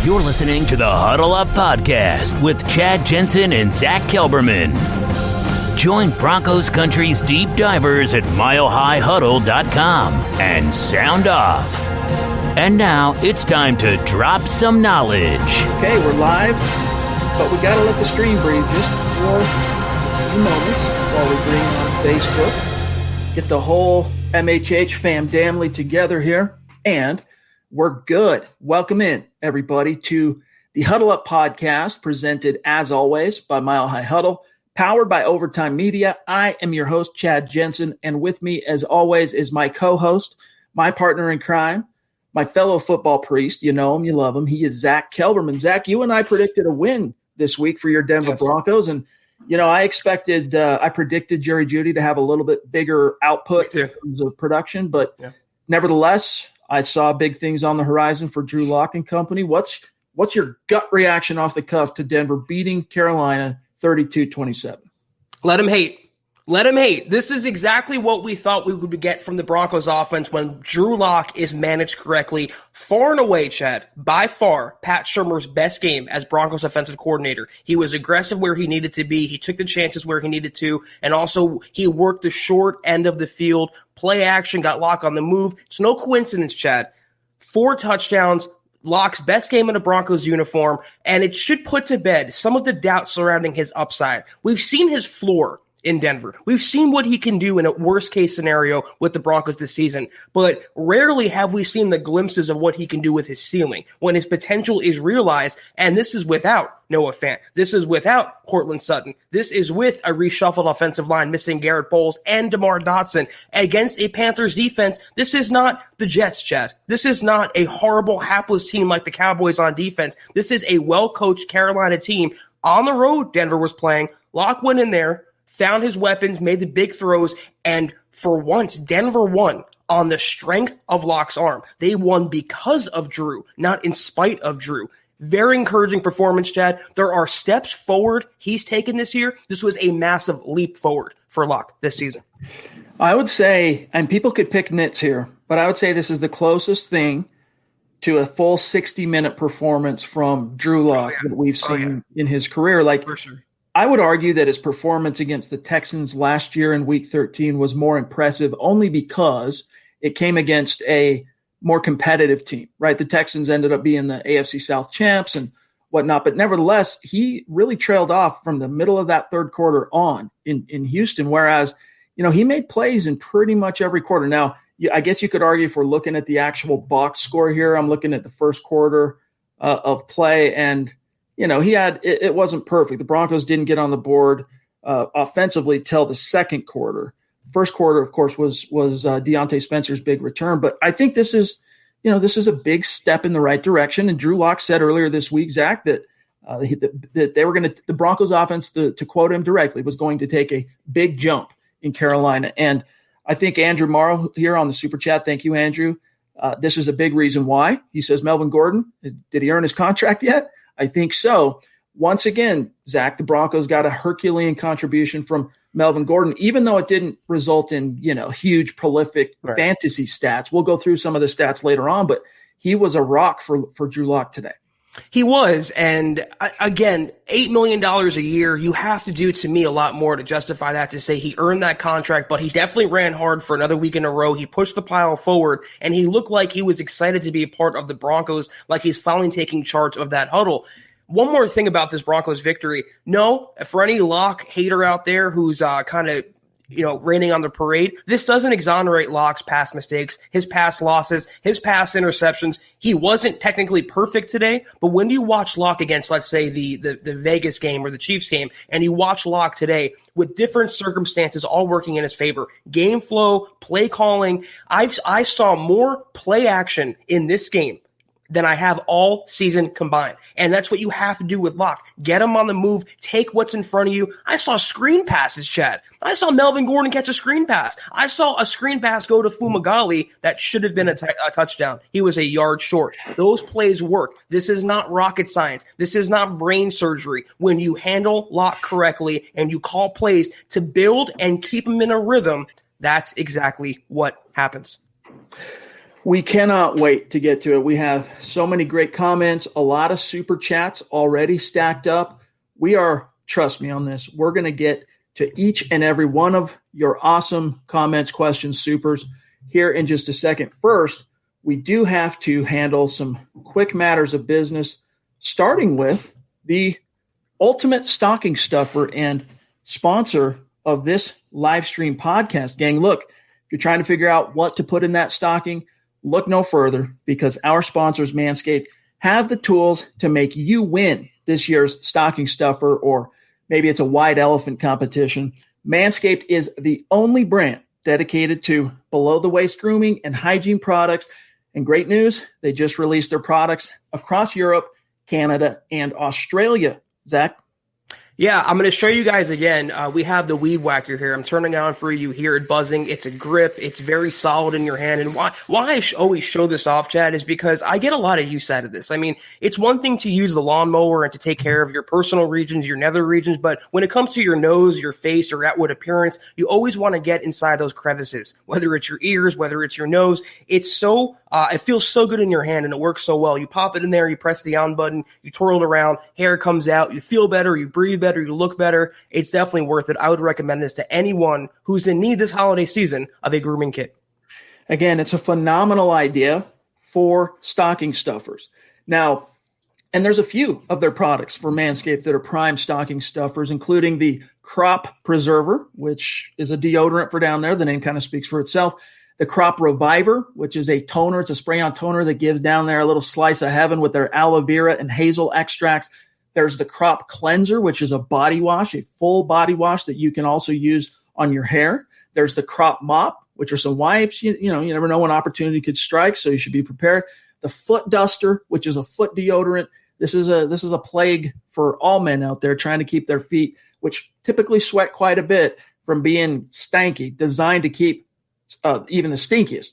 You're listening to the Huddle Up Podcast with Chad Jensen and Zack Kelberman. Join Broncos Country's deep divers at milehighhuddle.com and sound off. And now it's time to drop some knowledge. Okay, we're live, but we got to let the stream breathe just for a few moments while we bring on Facebook. Get the whole MHH famdamly together here, and we're good. Welcome in, everybody, to the Huddle Up Podcast, presented, as always, by Mile High Huddle, powered by Overtime Media. I am your host, Chad Jensen, and with me, as always, is my co-host, my partner in crime, my fellow football priest. You know him, you love him. He is Zack Kelberman. Zack, you and I predicted a win this week for your Denver Broncos, and you know, I predicted Jerry Jeudy to have a little bit bigger output in terms of production, but nevertheless, I saw big things on the horizon for Drew Lock and company. What's your gut reaction off the cuff to Denver beating Carolina 32-27? Let him hate. Let him hate. This is exactly what we thought we would get from the Broncos offense when Drew Lock is managed correctly. Far and away, Chad, by far, Pat Shurmur's best game as Broncos offensive coordinator. He was aggressive where he needed to be. He took the chances where he needed to. And also, he worked the short end of the field. Play action, got Lock on the move. It's no coincidence, Chad. 4 touchdowns. Lock's best game in a Broncos uniform. And it should put to bed some of the doubt surrounding his upside. We've seen his floor in Denver. We've seen what he can do in a worst-case scenario with the Broncos this season, but rarely have we seen the glimpses of what he can do with his ceiling when his potential is realized, and this is without Noah Fant. This is without Courtland Sutton. This is with a reshuffled offensive line missing Garrett Bowles and DeMar Dotson against a Panthers defense. This is not the Jets, Chad. This is not a horrible, hapless team like the Cowboys on defense. This is a well-coached Carolina team. On the road, Denver was playing. Lock went in there, found his weapons, made the big throws, and for once, Denver won on the strength of Lock's arm. They won because of Drew, not in spite of Drew. Very encouraging performance, Chad. There are steps forward he's taken this year. This was a massive leap forward for Lock this season. I would say, and people could pick nits here, but I would say this is the closest thing to a full 60-minute performance from Drew Lock that we've seen in his career. Like, for sure. I would argue that his performance against the Texans last year in Week 13 was more impressive only because it came against a more competitive team, right? The Texans ended up being the AFC South champs and whatnot, but nevertheless, he really trailed off from the middle of that third quarter on in Houston, whereas, you know, he made plays in pretty much every quarter. Now, I guess you could argue if we're looking at the actual box score here, I'm looking at the first quarter of play, and you know, it wasn't perfect. The Broncos didn't get on the board offensively till the second quarter. First quarter, of course, was Deontay Spencer's big return. But I think this is a big step in the right direction. And Drew Lock said earlier this week, Zach, that they were going to, the Broncos offense, to quote him directly, was going to take a big jump in Carolina. And I think Andrew Morrow here on the Super Chat, thank you, Andrew. This is a big reason why. He says, Melvin Gordon, did he earn his contract yet? I think so. Once again, Zach, the Broncos got a Herculean contribution from Melvin Gordon, even though it didn't result in, you know, huge, prolific fantasy stats. We'll go through some of the stats later on, but he was a rock for Drew Lock today. He was, and again, $8 million a year, you have to do, to me, a lot more to justify that, to say he earned that contract, but he definitely ran hard for another week in a row. He pushed the pile forward, and he looked like he was excited to be a part of the Broncos, like he's finally taking charge of that huddle. One more thing about this Broncos victory. No, for any Lock hater out there who's kind of, you know, raining on the parade, this doesn't exonerate Lock's past mistakes, his past losses, his past interceptions. He wasn't technically perfect today, but when you watch Lock against, let's say, the Vegas game or the Chiefs game, and you watch Lock today with different circumstances all working in his favor, game flow, play calling, I saw more play action in this game than I have all season combined. And that's what you have to do with Lock. Get him on the move. Take what's in front of you. I saw screen passes, Chad. I saw Melvin Gordon catch a screen pass. I saw a screen pass go to Fumagalli that should have been a touchdown. He was a yard short. Those plays work. This is not rocket science. This is not brain surgery. When you handle Lock correctly and you call plays to build and keep him in a rhythm, that's exactly what happens. We cannot wait to get to it. We have so many great comments, a lot of super chats already stacked up. We are, trust me on this, we're going to get to each and every one of your awesome comments, questions, supers here in just a second. First, we do have to handle some quick matters of business, starting with the ultimate stocking stuffer and sponsor of this live stream podcast. Gang, look, if you're trying to figure out what to put in that stocking, look no further, because our sponsors, Manscaped, have the tools to make you win this year's stocking stuffer, or maybe it's a white elephant competition. Manscaped is the only brand dedicated to below-the-waist grooming and hygiene products. And great news, they just released their products across Europe, Canada, and Australia. Zach? Yeah, I'm going to show you guys again. We have the Weed Whacker here. I'm turning it on for you. Hear it buzzing. It's a grip. It's very solid in your hand. And why I always show this off, Chad, is because I get a lot of use out of this. I mean, it's one thing to use the lawnmower and to take care of your personal regions, your nether regions, but when it comes to your nose, your face, or outward appearance, you always want to get inside those crevices, whether it's your ears, whether it's your nose. It's so it feels so good in your hand, and it works so well. You pop it in there, you press the on button, you twirl it around, hair comes out, you feel better, you breathe better, you look better. It's definitely worth it. I would recommend this to anyone who's in need this holiday season of a grooming kit. Again, it's a phenomenal idea for stocking stuffers. Now, and there's a few of their products for Manscaped that are prime stocking stuffers, including the Crop Preserver, which is a deodorant for down there. The name kind of speaks for itself. The Crop Reviver, which is a toner. It's a spray-on toner that gives down there a little slice of heaven with their aloe vera and hazel extracts. There's the Crop Cleanser, which is a body wash, a full body wash that you can also use on your hair. There's the Crop Mop, which are some wipes. You never know when opportunity could strike, so you should be prepared. The Foot Duster, which is a foot deodorant. This is a plague for all men out there trying to keep their feet, which typically sweat quite a bit, from being stanky, designed to keep even the stinkiest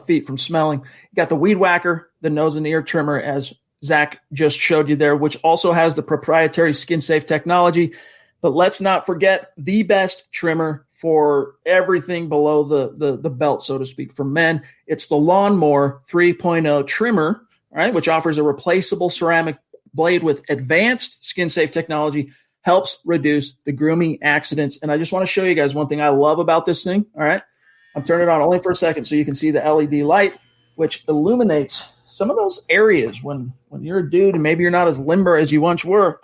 feet from smelling. You got the Weed Whacker, the nose and ear trimmer, as Zach just showed you there, which also has the proprietary skin-safe technology. But let's not forget the best trimmer for everything below the belt, so to speak, for men. It's the Lawnmower 3.0 trimmer, right, which offers a replaceable ceramic blade with advanced skin-safe technology, helps reduce the grooming accidents. And I just want to show you guys one thing I love about this thing, all right? I'm turning it on only for a second so you can see the LED light, which illuminates some of those areas when you're a dude and maybe you're not as limber as you once were,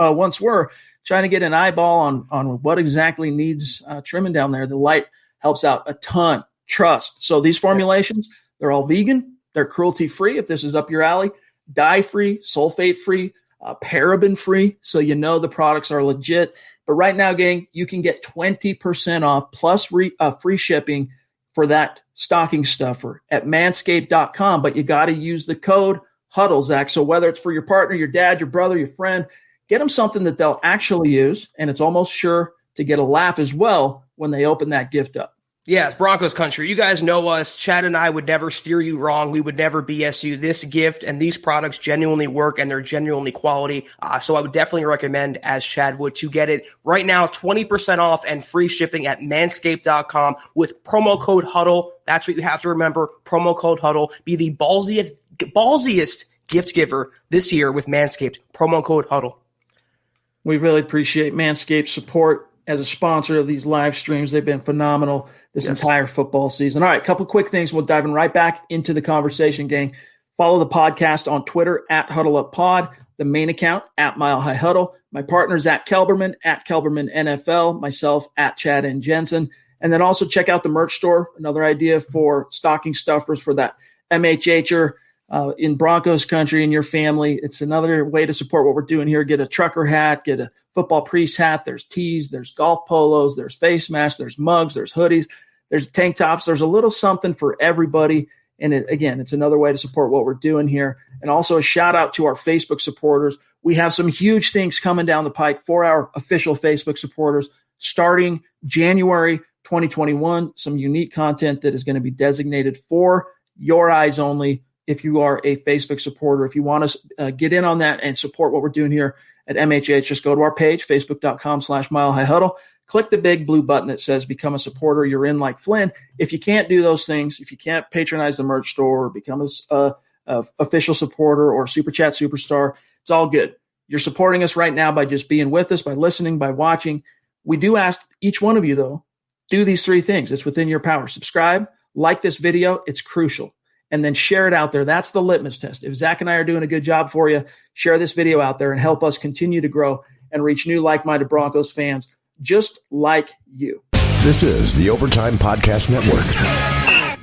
trying to get an eyeball on what exactly needs trimming down there. The light helps out a ton. Trust. So these formulations, they're all vegan. They're cruelty-free if this is up your alley. Dye-free, sulfate-free, paraben-free, so you know the products are legit. But right now, gang, you can get 20% off plus free shipping for that stocking stuffer at manscaped.com, but you got to use the code HUDDLE, Zach. So whether it's for your partner, your dad, your brother, your friend, get them something that they'll actually use, and it's almost sure to get a laugh as well when they open that gift up. Yeah, it's Broncos country. You guys know us. Chad and I would never steer you wrong. We would never BS you. This gift and these products genuinely work, and they're genuinely quality. So I would definitely recommend, as Chad would, to get it right now, 20% off and free shipping at manscaped.com with promo code HUDDLE. That's what you have to remember. Promo code HUDDLE. Be the ballsiest gift giver this year with Manscaped. Promo code HUDDLE. We really appreciate Manscaped's support as a sponsor of these live streams. They've been phenomenal this entire football season. All right, a couple quick things. We'll dive right back into the conversation, gang. Follow the podcast on Twitter at HuddleUpPod, the main account at Mile High Huddle. My partner, Zack Kelberman, at Kelberman NFL, myself at Chad and Jensen. And then also check out the merch store, another idea for stocking stuffers for that MHHer in Broncos country and your family. It's another way to support what we're doing here. Get a trucker hat, get a football priest hat. There's tees, there's golf polos, there's face masks, there's mugs, there's hoodies, there's tank tops. There's a little something for everybody. And it's another way to support what we're doing here. And also a shout out to our Facebook supporters. We have some huge things coming down the pike for our official Facebook supporters starting January 2021. Some unique content that is going to be designated for your eyes only. If you are a Facebook supporter, if you want to get in on that and support what we're doing here at MHH, just go to our page, facebook.com/Mile High Huddle. click the big blue button that says become a supporter. You're in like Flynn. If you can't do those things, if you can't patronize the merch store or become a official supporter or Super Chat Superstar, it's all good. You're supporting us right now by just being with us, by listening, by watching. We do ask each one of you, though, do these 3 things. It's within your power. Subscribe, like this video. It's crucial. And then share it out there. That's the litmus test. If Zach and I are doing a good job for you, share this video out there and help us continue to grow and reach new like-minded Broncos fans just like you. This is the Overtime Podcast Network.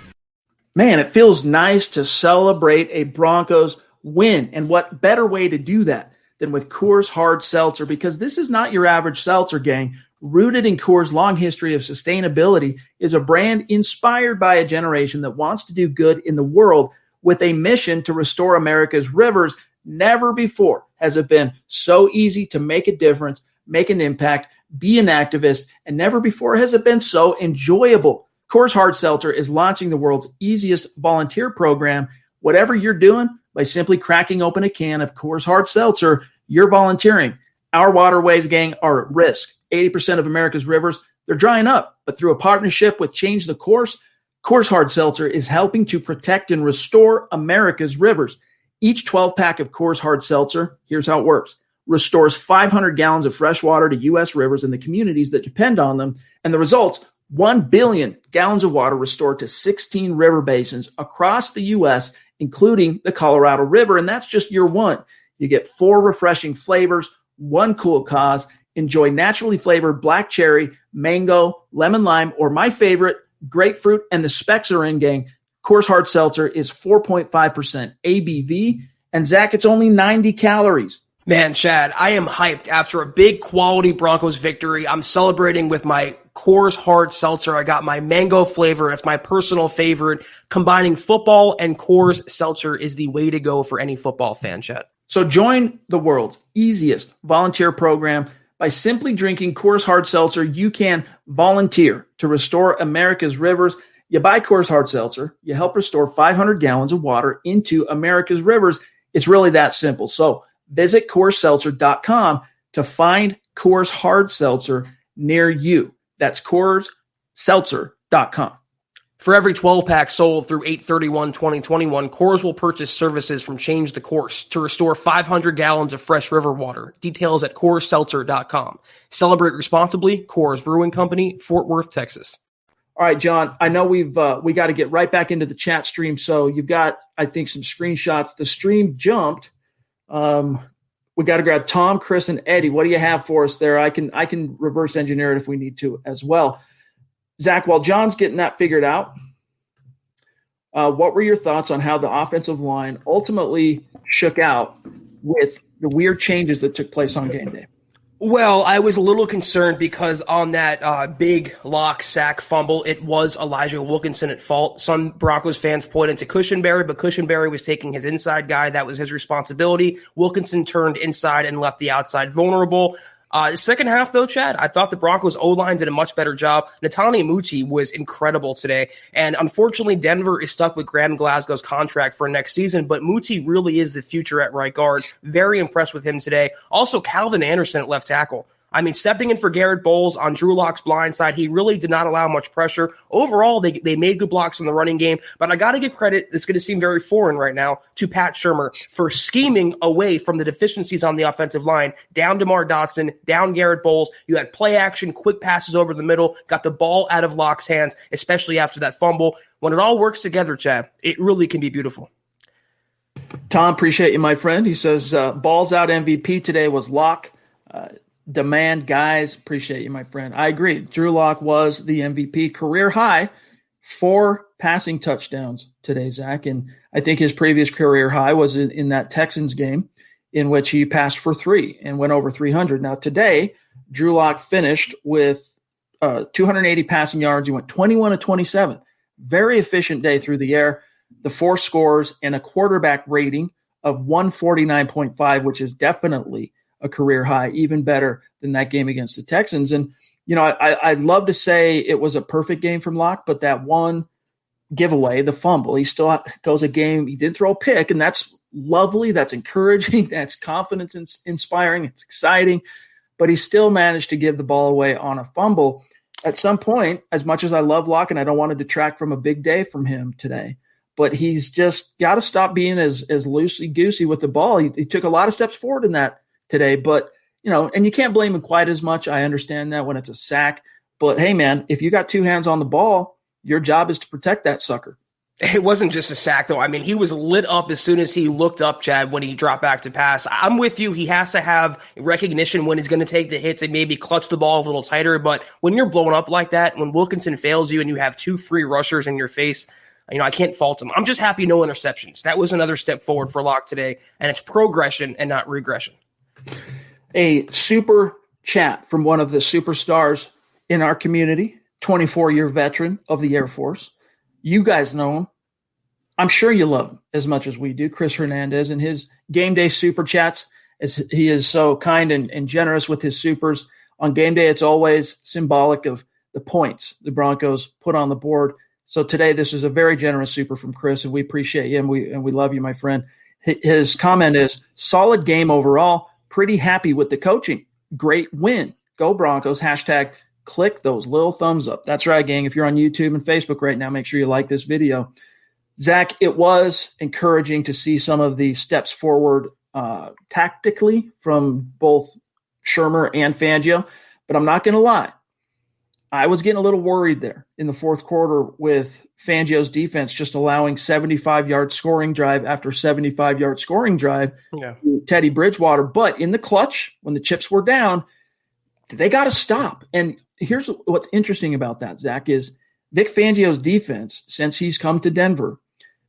Man, it feels nice to celebrate a Broncos win. And what better way to do that than with Coors Hard Seltzer? Because this is not your average seltzer, gang. Rooted in Coors' long history of sustainability is a brand inspired by a generation that wants to do good in the world with a mission to restore America's rivers. Never before has it been so easy to make a difference, make an impact, be an activist, and never before has it been so enjoyable. Coors Hard Seltzer is launching the world's easiest volunteer program. Whatever you're doing, by simply cracking open a can of Coors Hard Seltzer, you're volunteering. Our waterways, gang, are at risk. 80% of America's rivers, they're drying up. But through a partnership with Change the Course, Coors Hard Seltzer is helping to protect and restore America's rivers. Each 12-pack of Coors Hard Seltzer, here's how it works, restores 500 gallons of fresh water to U.S. rivers and the communities that depend on them. And the results, 1 billion gallons of water restored to 16 river basins across the U.S., including the Colorado River. And that's just year one. You get 4 refreshing flavors, 1 cool cause. Enjoy naturally flavored black cherry, mango, lemon lime, or my favorite, grapefruit, and the specs are in, gang. Coors Hard Seltzer is 4.5% ABV, and Zach, it's only 90 calories. Man, Chad, I am hyped. After a big quality Broncos victory, I'm celebrating with my Coors Hard Seltzer. I got my mango flavor. It's my personal favorite. Combining football and Coors Seltzer is the way to go for any football fan, Chad. So join the world's easiest volunteer program. By simply drinking Coors Hard Seltzer, you can volunteer to restore America's rivers. You buy Coors Hard Seltzer, you help restore 500 gallons of water into America's rivers. It's really that simple. So visit CoorsSeltzer.com to find Coors Hard Seltzer near you. That's CoorsSeltzer.com. For every 12-pack sold through 8/31/2021, Coors will purchase services from Change the Course to restore 500 gallons of fresh river water. Details at CoorsSeltzer.com. Celebrate responsibly. Coors Brewing Company, Fort Worth, Texas. All right, John, I know we got to get right back into the chat stream. So you've got, I think, some screenshots. The stream jumped. We got to grab Tom, Chris, and Eddie. What do you have for us there? I can reverse engineer it if we need to as well. Zach, while John's getting that figured out, what were your thoughts on how the offensive line ultimately shook out with the weird changes that took place on game day? Well, I was a little concerned because on that big lock sack fumble, it was Elijah Wilkinson at fault. Some Broncos fans pointed to Cushenberry, but Cushenberry was taking his inside guy. That was his responsibility. Wilkinson turned inside and left the outside vulnerable. The second half, though, Chad, I thought the Broncos O-line did a much better job. Netani Muti was incredible today. And unfortunately, Denver is stuck with Graham Glasgow's contract for next season, but Muti really is the future at right guard. Very impressed with him today. Also, Calvin Anderson at left tackle. I mean, stepping in for Garrett Bowles on Drew Lock's blind side, he really did not allow much pressure. Overall, they made good blocks in the running game, but I got to give credit, it's going to seem very foreign right now, to Pat Shurmur for scheming away from the deficiencies on the offensive line, down DeMar Dotson, down Garrett Bowles. You had play action, quick passes over the middle, got the ball out of Lock's hands, especially after that fumble. When it all works together, Chad, it really can be beautiful. Tom, appreciate you, my friend. He says, balls out MVP today was Lock. Demand guys, appreciate you, my friend. I agree. Drew Lock was the MVP, career high, 4 passing touchdowns today, Zach. And I think his previous career high was in that Texans game in which he passed for 3 and went over 300. Now today, Drew Lock finished with 280 passing yards. He went 21 of 27. Very efficient day through the air. The 4 scores and a quarterback rating of 149.5, which is definitely a career high, even better than that game against the Texans. And, you know, I'd love to say it was a perfect game from Locke, but that one giveaway, the fumble, he still goes a game. He did throw a pick, and that's lovely. That's encouraging. That's confidence inspiring. It's exciting. but he still managed to give the ball away on a fumble. At some point, as much as I love Locke, and I don't want to detract from a big day from him today, but he's just got to stop being as loosey-goosey with the ball. He took a lot of steps forward in that today, but, and you can't blame him quite as much. I understand that when it's a sack. But, hey, man, if you got two hands on the ball, your job is to protect that sucker. It wasn't just a sack, though. I mean, he was lit up as soon as he looked up, Chad, when he dropped back to pass. I'm with you. He has to have recognition when he's going to take the hits and maybe clutch the ball a little tighter. But when you're blowing up like that, when Wilkinson fails you and you have two free rushers in your face, I can't fault him. I'm just happy no interceptions. That was another step forward for Locke today, and it's progression and not regression. A super chat from one of the superstars in our community, 24-year veteran of the Air Force. You guys know him. I'm sure you love him as much as we do. Chris Hernandez and his game day super chats, as he is so kind and generous with his supers. On game day, it's always symbolic of the points the Broncos put on the board. So today, this is a very generous super from Chris, and we appreciate you, and we love you, my friend. His comment is, solid game overall. Pretty happy with the coaching. Great win. Go Broncos. Hashtag click those little thumbs up. That's right, gang. If you're on YouTube and Facebook right now, make sure you like this video. Zach, it was encouraging to see some of the steps forward tactically from both Shurmur and Fangio, but I'm not going to lie. I was getting a little worried there in the fourth quarter with Fangio's defense just allowing 75-yard scoring drive after 75-yard scoring drive to Teddy Bridgewater. But in the clutch, when the chips were down, they got to stop. And here's what's interesting about that, Zach, is Vic Fangio's defense, since he's come to Denver,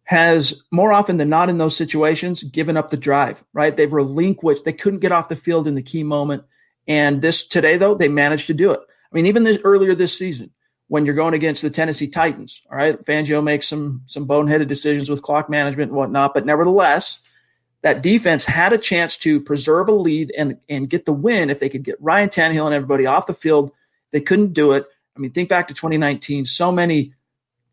has more often than not in those situations given up the drive, right? They've relinquished. They couldn't get off the field in the key moment. And today, though, they managed to do it. I mean, even earlier this season, when you're going against the Tennessee Titans, all right, Fangio makes some boneheaded decisions with clock management and whatnot, but nevertheless, that defense had a chance to preserve a lead and get the win if they could get Ryan Tannehill and everybody off the field. They couldn't do it. I mean, think back to 2019, so many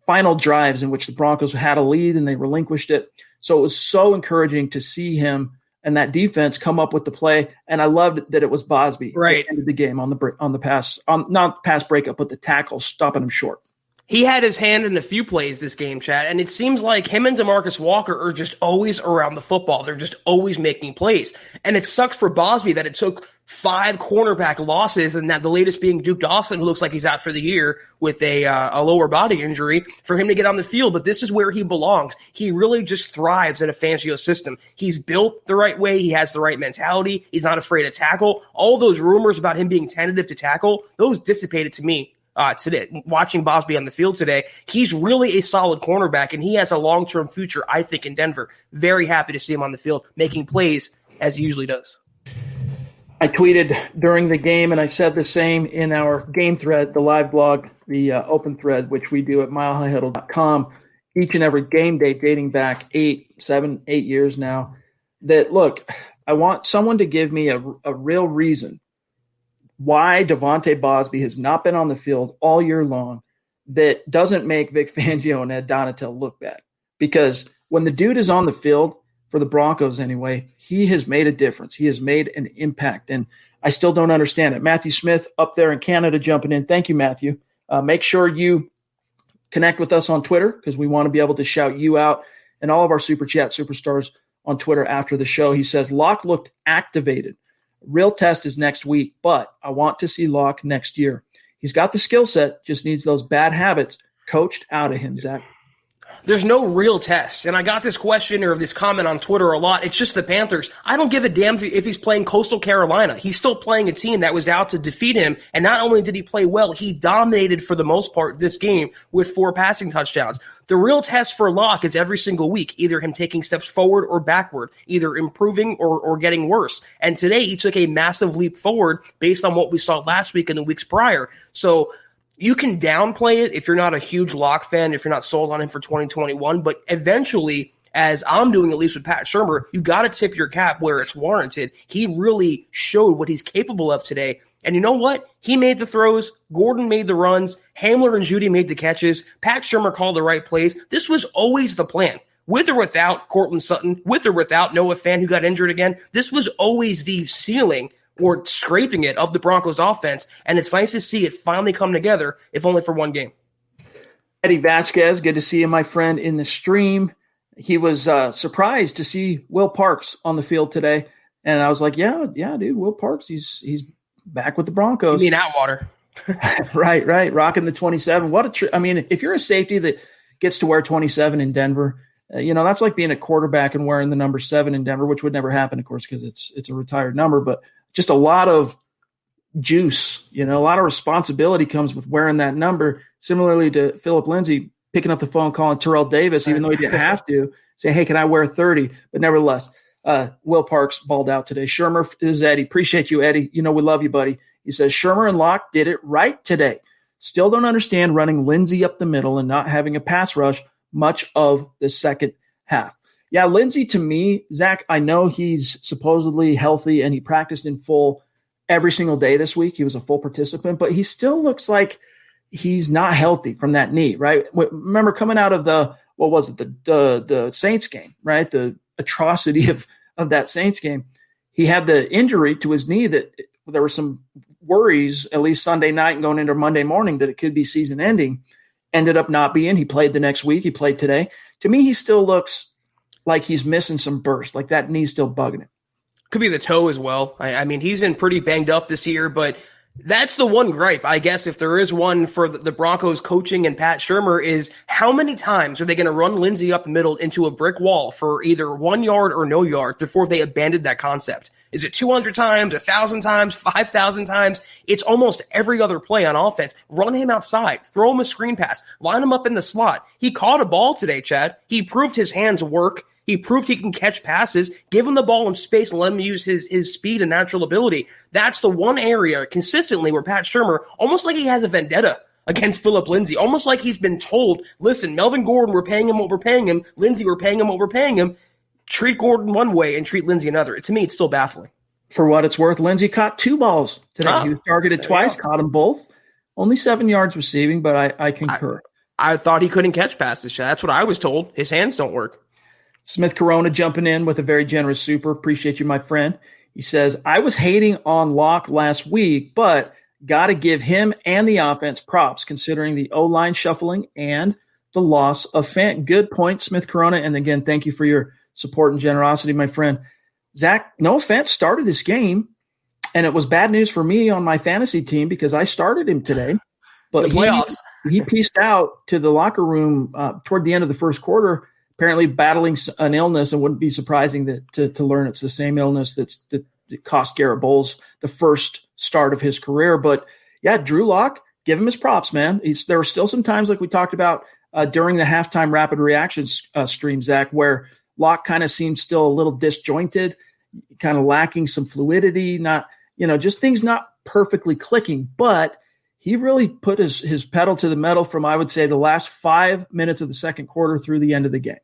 final drives in which the Broncos had a lead and they relinquished it. So it was so encouraging to see him and that defense come up with the play. And I loved that it was Bosby right that ended the game on the pass, not pass breakup, but the tackle stopping him short. He had his hand in a few plays this game, Chad, and it seems like him and DeMarcus Walker are just always around the football. They're just always making plays. And it sucks for Bosby that it took 5 cornerback losses, and that the latest being Duke Dawson, who looks like he's out for the year with a lower body injury, for him to get on the field. But this is where he belongs. He really just thrives in a Fangio system. He's built the right way. He has the right mentality. He's not afraid to tackle. All those rumors about him being tentative to tackle, those dissipated to me. Today, watching Bosby on the field today, he's really a solid cornerback, and he has a long-term future, I think, in Denver. Very happy to see him on the field making plays as he usually does. I tweeted during the game, and I said the same in our game thread, the live blog, the open thread, which we do at milehighhuddle.com, each and every game day dating back 8 years now, that, look, I want someone to give me a real reason why Devontae Bosby has not been on the field all year long that doesn't make Vic Fangio and Ed Donatel look bad. Because when the dude is on the field, for the Broncos anyway, he has made a difference. He has made an impact, and I still don't understand it. Matthew Smith up there in Canada jumping in. Thank you, Matthew. Make sure you connect with us on Twitter because we want to be able to shout you out and all of our Super Chat superstars on Twitter after the show. He says, Locke looked activated. Real test is next week, but I want to see Locke next year. He's got the skill set, just needs those bad habits coached out of him, Zach. There's no real test. And I got this question or this comment on Twitter a lot. It's just the Panthers. I don't give a damn if he's playing Coastal Carolina. He's still playing a team that was out to defeat him. And not only did he play well, he dominated for the most part this game with 4 passing touchdowns. The real test for Locke is every single week, either him taking steps forward or backward, either improving or getting worse. And today he took a massive leap forward based on what we saw last week and the weeks prior. So you can downplay it if you're not a huge Locke fan, if you're not sold on him for 2021, but eventually, as I'm doing at least with Pat Shurmur, you got to tip your cap where it's warranted. He really showed what he's capable of today. And you know what? He made the throws. Gordon made the runs. Hamler and Judy made the catches. Pat Shurmur called the right plays. This was always the plan. With or without Cortland Sutton, with or without Noah Fant, who got injured again, this was always the ceiling or scraping it of the Broncos offense. And it's nice to see it finally come together, if only for one game. Eddie Vasquez, good to see you, my friend, in the stream. He was surprised to see Will Parks on the field today. And I was like, yeah, dude, Will Parks, he's back with the Broncos. You mean Atwater. Right. Rocking the 27. If you're a safety that gets to wear 27 in Denver, that's like being a quarterback and wearing the number 7 in Denver, which would never happen, of course, because it's a retired number. But just a lot of juice, a lot of responsibility comes with wearing that number. Similarly to Philip Lindsay picking up the phone, calling Terrell Davis, even though he didn't have to, say, hey, can I wear 30? But nevertheless, Will Parks balled out today. Shermer is Eddie. Appreciate you, Eddie. We love you, buddy. He says, Shermer and Locke did it right today. Still don't understand running Lindsay up the middle and not having a pass rush much of the second half. Yeah, Lindsay, to me, Zach, I know he's supposedly healthy and he practiced in full every single day this week. He was a full participant, but he still looks like he's not healthy from that knee, right? Remember coming out of the Saints game, right? The atrocity of that Saints game. He had the injury to his knee that there were some worries, at least Sunday night and going into Monday morning, that it could be season ending. Ended up not being. He played the next week. He played today. To me, he still looks like he's missing some burst, like that knee's still bugging him. Could be the toe as well. I mean, he's been pretty banged up this year, but that's the one gripe, I guess, if there is one for the Broncos coaching and Pat Shurmur, is how many times are they going to run Lindsay up the middle into a brick wall for either 1 yard or no yard before they abandoned that concept? Is it 200 times, 1,000 times, 5,000 times? It's almost every other play on offense. Run him outside. Throw him a screen pass. Line him up in the slot. He caught a ball today, Chad. He proved his hands work. He proved he can catch passes. Give him the ball in space and let him use his speed and natural ability. That's the one area consistently where Pat Shurmur, almost like he has a vendetta against Philip Lindsay, almost like he's been told, listen, Melvin Gordon, we're paying him what we're paying him. Lindsay, we're paying him what we're paying him. Treat Gordon one way and treat Lindsay another. To me, it's still baffling. For what it's worth, Lindsay caught 2 balls today. He was targeted twice, caught them both. Only 7 yards receiving, but I concur. I thought he couldn't catch passes. That's what I was told. His hands don't work. Smith Corona jumping in with a very generous super. Appreciate you, my friend. He says, I was hating on Locke last week, but got to give him and the offense props considering the O-line shuffling and the loss of Fant. Good point, Smith Corona. And again, thank you for your support and generosity, my friend. Zach, no offense, started this game, and it was bad news for me on my fantasy team because I started him today. But he pieced out to the locker room toward the end of the first quarter, apparently battling an illness, and wouldn't be surprising to learn it's the same illness that cost Garrett Bowles the first start of his career. But, yeah, Drew Lock, give him his props, man. There were still some times, like we talked about during the halftime rapid reaction stream, Zach, where Lock kind of seemed still a little disjointed, kind of lacking some fluidity, just things not perfectly clicking. But he really put his pedal to the metal from, I would say, the last 5 minutes of the second quarter through the end of the game.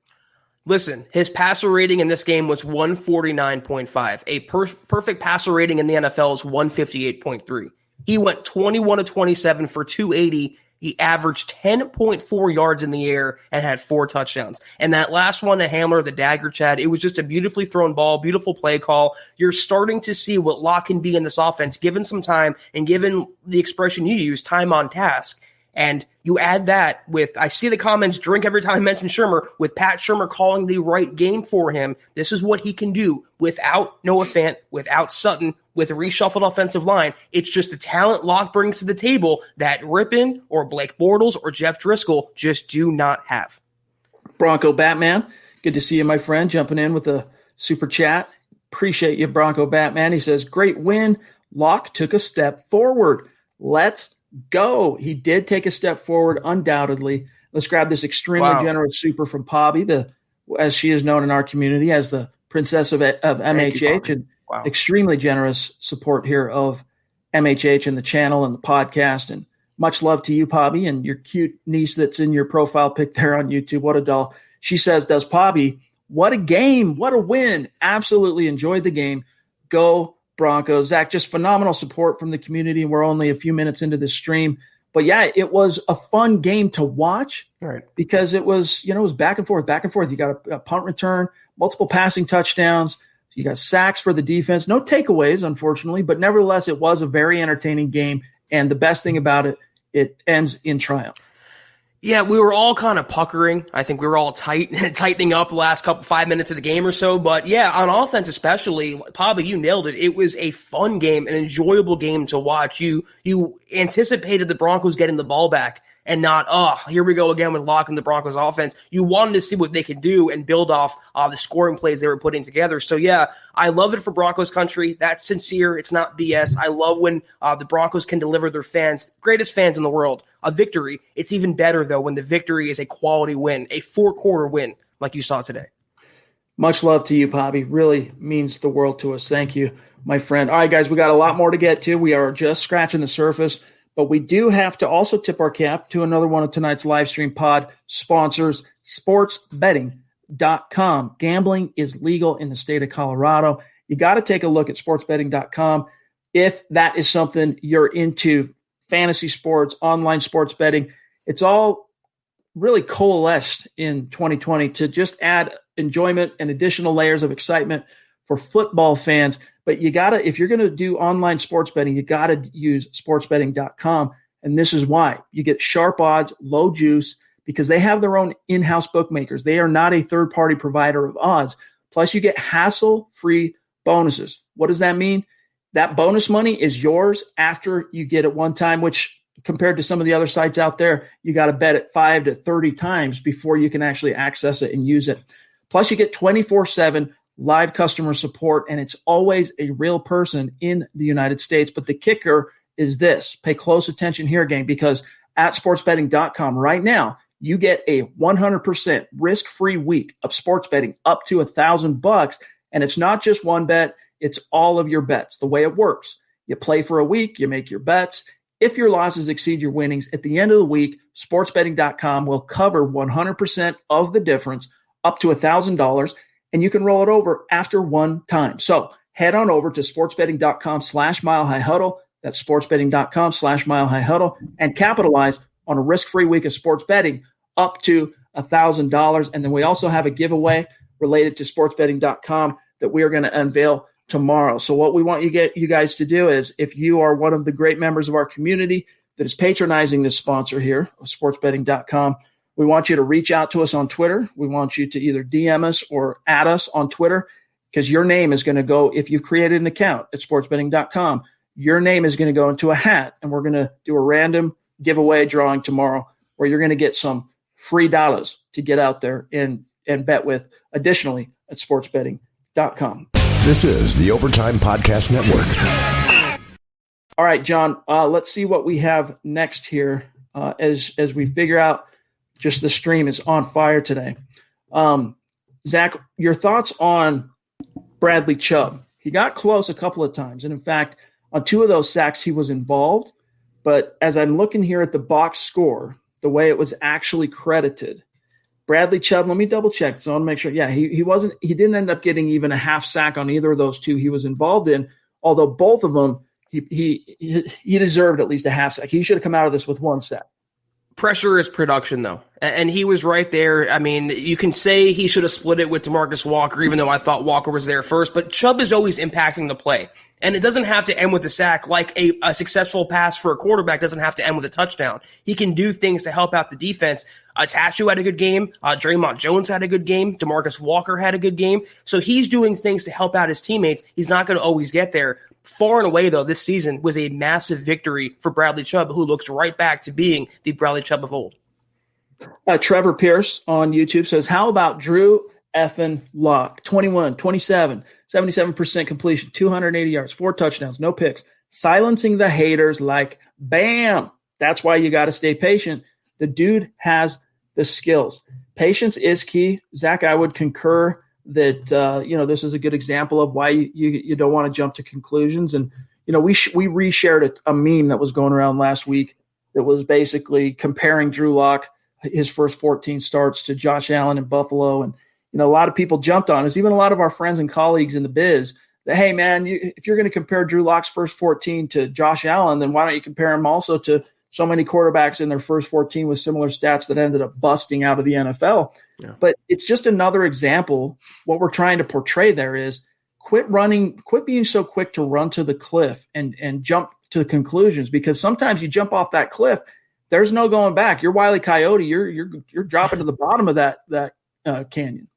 Listen, his passer rating in this game was 149.5. A perfect passer rating in the NFL is 158.3. He went 21 of 27 for 280. He averaged 10.4 yards in the air and had 4 touchdowns. And that last one, a Hamler, the dagger, Chad, it was just a beautifully thrown ball, beautiful play call. You're starting to see what Locke can be in this offense, given some time and given the expression you use, time on task. And you add that with, I see the comments, drink every time I mention Shurmur, with Pat Shurmur calling the right game for him. This is what he can do without Noah Fant, without Sutton, with a reshuffled offensive line. It's just the talent Locke brings to the table that Rippon or Blake Bortles or Jeff Driscoll just do not have. Bronco Batman, good to see you, my friend, jumping in with a super chat. Appreciate you, Bronco Batman. He says, great win. Locke took a step forward. Let's go. He did take a step forward, undoubtedly. Let's grab this extremely generous super from Pobby, as she is known in our community as the princess of MHH, and extremely generous support here of MHH and the channel and the podcast. And much love to you, Pobby, and your cute niece that's in your profile pic there on YouTube. What a doll. She says, does Pobby, what a game, what a win. Absolutely enjoyed the game. Go Broncos. Zach, just phenomenal support from the community. We're only a few minutes into this stream. But, yeah, it was a fun game to watch because it was, it was back and forth. You got a punt return, multiple passing touchdowns, You got sacks for the defense. No takeaways, unfortunately, but nevertheless, it was a very entertaining game. And the best thing about it, it ends in triumph. Yeah, we were all kind of puckering. I think we were all tightening up the last 5 minutes of the game or so. But yeah, on offense especially, Pablo, you nailed it. It was a fun game, an enjoyable game to watch. You anticipated the Broncos getting the ball back and not, here we go again with locking the Broncos offense. You wanted to see what they could do and build off the scoring plays they were putting together. So yeah, I love it for Broncos country. That's sincere. It's not BS. I love when the Broncos can deliver their fans, greatest fans in the world, a victory. It's even better, though, when the victory is a quality win, a 4-quarter win like you saw today. Much love to you, Bobby. Really means the world to us. Thank you, my friend. All right, guys, we got a lot more to get to. We are just scratching the surface. But we do have to also tip our cap to another one of tonight's live stream pod sponsors, sportsbetting.com. Gambling is legal in the state of Colorado. You got to take a look at sportsbetting.com if that is something you're into, fantasy sports, online sports betting. It's all really coalesced in 2020 to just add enjoyment and additional layers of excitement for football fans. But you got to, if you're going to do online sports betting, you got to use sportsbetting.com. And this is why. You get sharp odds, low juice, because they have their own in-house bookmakers. They are not a third-party provider of odds. Plus, you get hassle-free bonuses. What does that mean? That bonus money is yours after you get it one time, which compared to some of the other sites out there, you got to bet it 5 to 30 times before you can actually access it and use it. Plus, you get 24/7 live customer support, and it's always a real person in the United States. But the kicker is this. Pay close attention here, gang, because at sportsbetting.com right now, you get a 100% risk-free week of sports betting up to $1,000. And it's not just one bet, it's all of your bets. The way it works, you play for a week, you make your bets. If your losses exceed your winnings, at the end of the week, sportsbetting.com will cover 100% of the difference up to $1,000. And you can roll it over after one time. So head on over to sportsbetting.com/milehighhuddle. That's sportsbetting.com/milehighhuddle and capitalize on a risk-free week of sports betting up to $1,000. And then we also have a giveaway related to sportsbetting.com that we are going to unveil tomorrow. So what we want you guys to do is, if you are one of the great members of our community that is patronizing this sponsor here of sportsbetting.com, we want you to reach out to us on Twitter. We want you to either DM us or add us on Twitter, because your name is going to go, if you've created an account at sportsbetting.com, your name is going to go into a hat, and we're going to do a random giveaway drawing tomorrow where you're going to get some free dollars to get out there and bet with additionally at sportsbetting.com. This is the Overtime Podcast Network. All right, John, let's see what we have next here as we figure out. Just the stream is on fire today. Zach, your thoughts on Bradley Chubb? He got close a couple of times. And in fact, on 2 of those sacks, he was involved. But as I'm looking here at the box score, the way it was actually credited, Bradley Chubb, let me double check. So I want to make sure. Yeah, he didn't end up getting even a half sack on either of those 2 he was involved in. Although both of them, he deserved at least a half sack. He should have come out of this with 1 sack. Pressure is production, though. And he was right there. I mean, you can say he should have split it with DeMarcus Walker, even though I thought Walker was there first. But Chubb is always impacting the play. And it doesn't have to end with a sack, like a successful pass for a quarterback doesn't have to end with a touchdown. He can do things to help out the defense. Tachu had a good game. Draymond Jones had a good game. DeMarcus Walker had a good game. So he's doing things to help out his teammates. He's not going to always get there. Far and away, though, this season was a massive victory for Bradley Chubb, who looks right back to being the Bradley Chubb of old. Trevor Pierce on YouTube says, how about Drew effing Lock? 21, 27, 77% completion, 280 yards, 4 touchdowns, no picks. Silencing the haters like bam. That's why you got to stay patient. The dude has the skills. Patience is key. Zach, I would concur that this is a good example of why you don't want to jump to conclusions. And we reshared a meme that was going around last week that was basically comparing Drew Lock, his first 14 starts, to Josh Allen in Buffalo. And a lot of people jumped on us, even a lot of our friends and colleagues in the biz, that, hey man, if you're going to compare Drew Lock's first 14 to Josh Allen, then why don't you compare him also to so many quarterbacks in their first 14 with similar stats that ended up busting out of the NFL. Yeah. But it's just another example. What we're trying to portray there is quit being so quick to run to the cliff and jump to conclusions, because sometimes you jump off that cliff, there's no going back. You're Wile E. Coyote. You're dropping to the bottom of that canyon.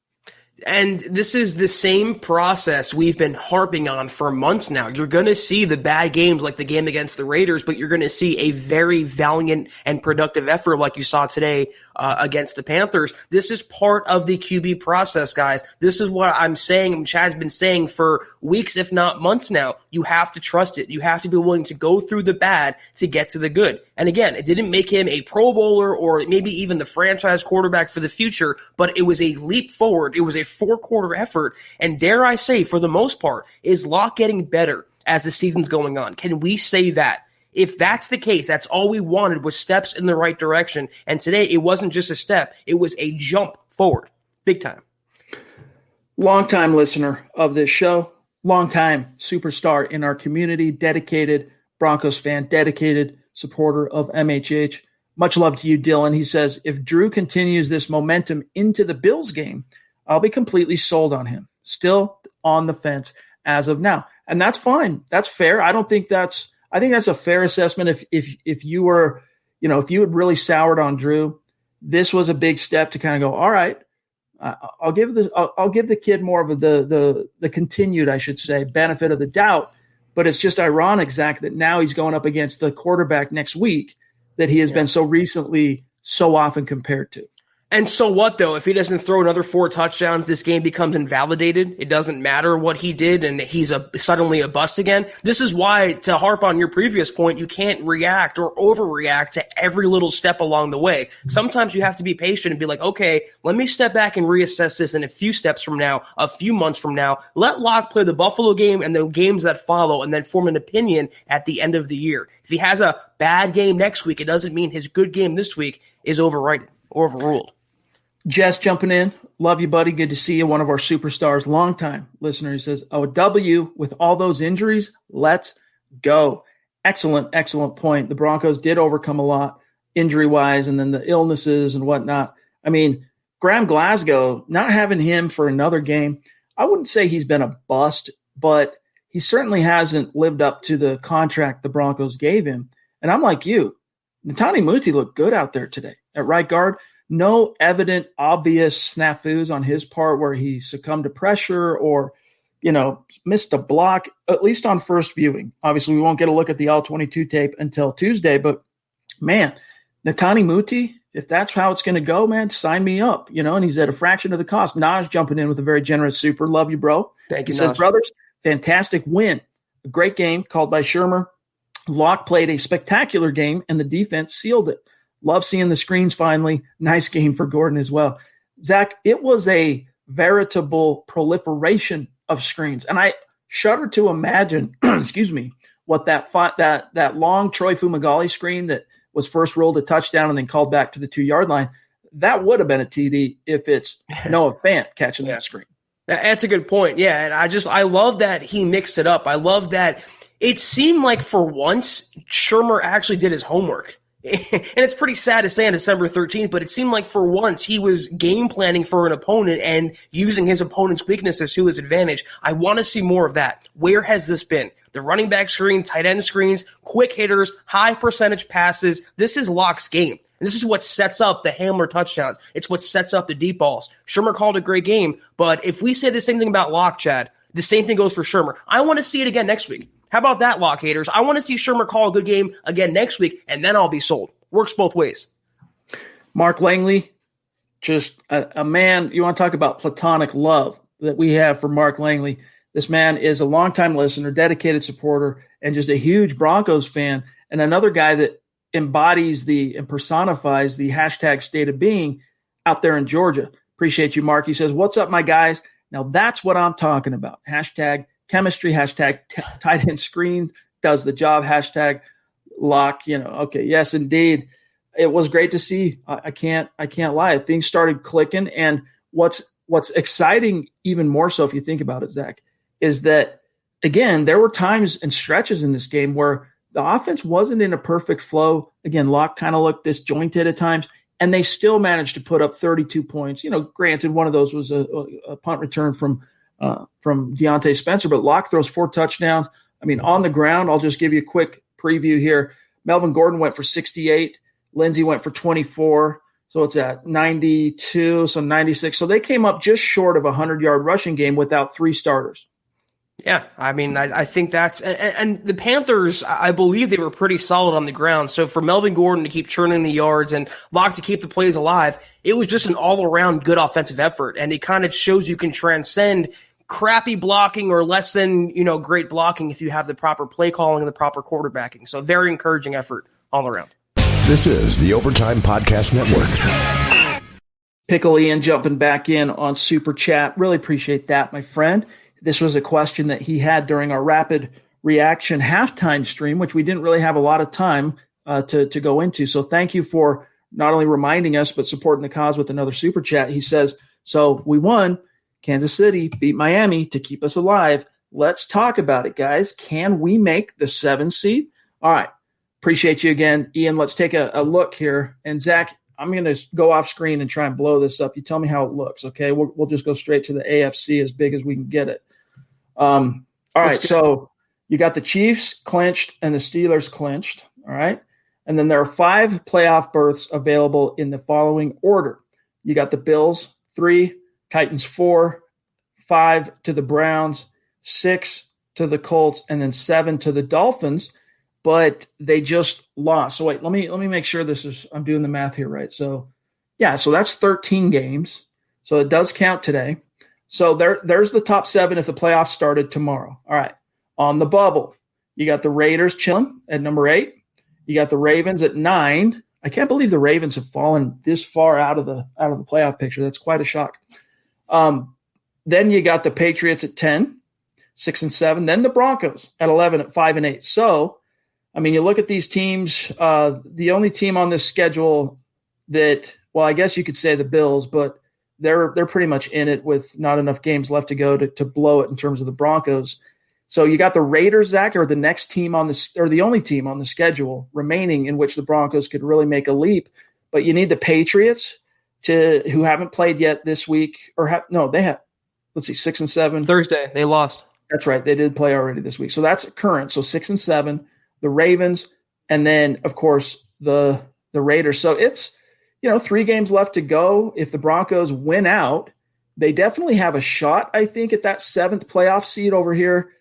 And this is the same process we've been harping on for months now. You're going to see the bad games like the game against the Raiders, but you're going to see a very valiant and productive effort like you saw today against the Panthers. This is part of the QB process, guys. This is what I'm saying, and Chad's been saying for weeks, if not months now. You have to trust it. You have to be willing to go through the bad to get to the good. And again, it didn't make him a Pro Bowler or maybe even the franchise quarterback for the future, but it was a leap forward. It was a 4-quarter effort. And dare I say, for the most part, is Locke getting better as the season's going on? Can we say that? If that's the case, that's all we wanted was steps in the right direction. And today, it wasn't just a step. It was a jump forward. Big time. Longtime listener of this show, longtime superstar in our community, dedicated Broncos fan, dedicated supporter of MHH. Much love to you, Dylan. He says, if Drew continues this momentum into the Bills game, I'll be completely sold on him. Still on the fence as of now. And that's fine. That's fair. I think that's a fair assessment. If you were, if you had really soured on Drew, this was a big step to kind of go, all right, I'll give the kid more of the continued, I should say, benefit of the doubt. But it's just ironic, Zach, that now he's going up against the quarterback next week that he has been so recently so often compared to. And so what, though? If he doesn't throw another 4 touchdowns, this game becomes invalidated. It doesn't matter what he did, and he's suddenly a bust again. This is why, to harp on your previous point, you can't react or overreact to every little step along the way. Sometimes you have to be patient and be like, okay, let me step back and reassess this in a few steps from now, a few months from now. Let Locke play the Buffalo game and the games that follow, and then form an opinion at the end of the year. If he has a bad game next week, it doesn't mean his good game this week is overridden or overruled. Jess jumping in. Love you, buddy. Good to see you. One of our superstars, longtime listener. He says, oh, W with all those injuries. Let's go. Excellent, excellent point. The Broncos did overcome a lot injury-wise, and then the illnesses and whatnot. I mean, Graham Glasgow, not having him for another game, I wouldn't say he's been a bust, but he certainly hasn't lived up to the contract the Broncos gave him. And I'm like you. Netani Muti looked good out there today at right guard. No evident, obvious snafus on his part where he succumbed to pressure or, missed a block, at least on first viewing. Obviously, we won't get a look at the All-22 tape until Tuesday, but, man, Netani Muti, if that's how it's going to go, man, sign me up, and he's at a fraction of the cost. Naj jumping in with a very generous super. Love you, bro. Thank you, He says, brothers, fantastic win. A great game called by Shermer. Locke played a spectacular game, and the defense sealed it. Love seeing the screens finally. Nice game for Gordon as well. Zach, it was a veritable proliferation of screens. And I shudder to imagine, what that long Troy Fumagalli screen that was first ruled a touchdown and then called back to the 2-yard line, that would have been a TD if it's Noah Fant catching that screen. That's a good point. Yeah, and I love that he mixed it up. I love that it seemed like for once Shermer actually did his homework. And it's pretty sad to say on December 13th, but it seemed like for once he was game planning for an opponent and using his opponent's weaknesses to his advantage. I want to see more of that. Where has this been? The running back screen, tight end screens, quick hitters, high percentage passes. This is Locke's game. And this is what sets up the Hamler touchdowns. It's what sets up the deep balls. Shermer called a great game, but if we say the same thing about Locke, Chad, the same thing goes for Shermer. I want to see it again next week. How about that, Locke haters? I want to see Shermer call a good game again next week, and then I'll be sold. Works both ways. Mark Langley, just a man, you want to talk about platonic love that we have for Mark Langley. This man is a longtime listener, dedicated supporter, and just a huge Broncos fan, and another guy that embodies and personifies the hashtag state of being out there in Georgia. Appreciate you, Mark. He says, what's up, my guys? Now that's what I'm talking about. Hashtag chemistry, hashtag tight end screen does the job, hashtag Locke, okay, yes, indeed. It was great to see. I can't lie. Things started clicking. And what's exciting even more so, if you think about it, Zach, is that, again, there were times and stretches in this game where the offense wasn't in a perfect flow. Again, Locke kind of looked disjointed at times, and they still managed to put up 32 points. Granted, one of those was a punt return from from Deontay Spencer, but Locke throws 4 touchdowns. I mean, on the ground, I'll just give you a quick preview here. Melvin Gordon went for 68. Lindsey went for 24. So it's at 92, so 96. So they came up just short of a 100-yard rushing game without 3 starters. Yeah, I mean, I think that's – and the Panthers, I believe they were pretty solid on the ground. So for Melvin Gordon to keep churning the yards and Locke to keep the plays alive, it was just an all-around good offensive effort. And it kind of shows you can transcend – crappy blocking or less than, great blocking if you have the proper play calling and the proper quarterbacking. So very encouraging effort all around. This is the Overtime Podcast Network. Pickle Ian jumping back in on Super Chat. Really appreciate that, my friend. This was a question that he had during our rapid reaction halftime stream, which we didn't really have a lot of time to go into. So thank you for not only reminding us, but supporting the cause with another Super Chat. He says, so we won. Kansas City beat Miami to keep us alive. Let's talk about it, guys. Can we make the 7 seed? All right. Appreciate you again, Ian. Let's take a look here. And Zach, I'm going to go off screen and try and blow this up. You tell me how it looks, okay? We'll just go straight to the AFC as big as we can get it. All right. So you got the Chiefs clinched and the Steelers clinched. All right. And then there are 5 playoff berths available in the following order. You got the Bills, 3, Titans 4, 5 to the Browns, 6 to the Colts, and then 7 to the Dolphins. But they just lost. So wait, let me make sure I'm doing the math here right. So yeah, so that's 13 games. So it does count today. So there's the top 7 if the playoffs started tomorrow. All right. On the bubble, you got the Raiders chilling at number 8. You got the Ravens at 9. I can't believe the Ravens have fallen this far out of the playoff picture. That's quite a shock. Then you got the Patriots at 10, 6 and 7. Then the Broncos at 11 at 5 and 8. So, I mean, you look at these teams. The only team on this schedule that, well, I guess you could say the Bills, but they're pretty much in it with not enough games left to go to blow it in terms of the Broncos. So you got the Raiders, Zach, or the next team or the only team on the schedule remaining in which the Broncos could really make a leap. But you need the Patriots who haven't played yet this week, they have. Let's see, 6 and 7. Thursday they lost. That's right, they did play already this week. So that's current. So 6 and 7, the Ravens, and then of course the Raiders. So it's 3 games left to go. If the Broncos win out, they definitely have a shot, I think, at that 7th playoff seed over here,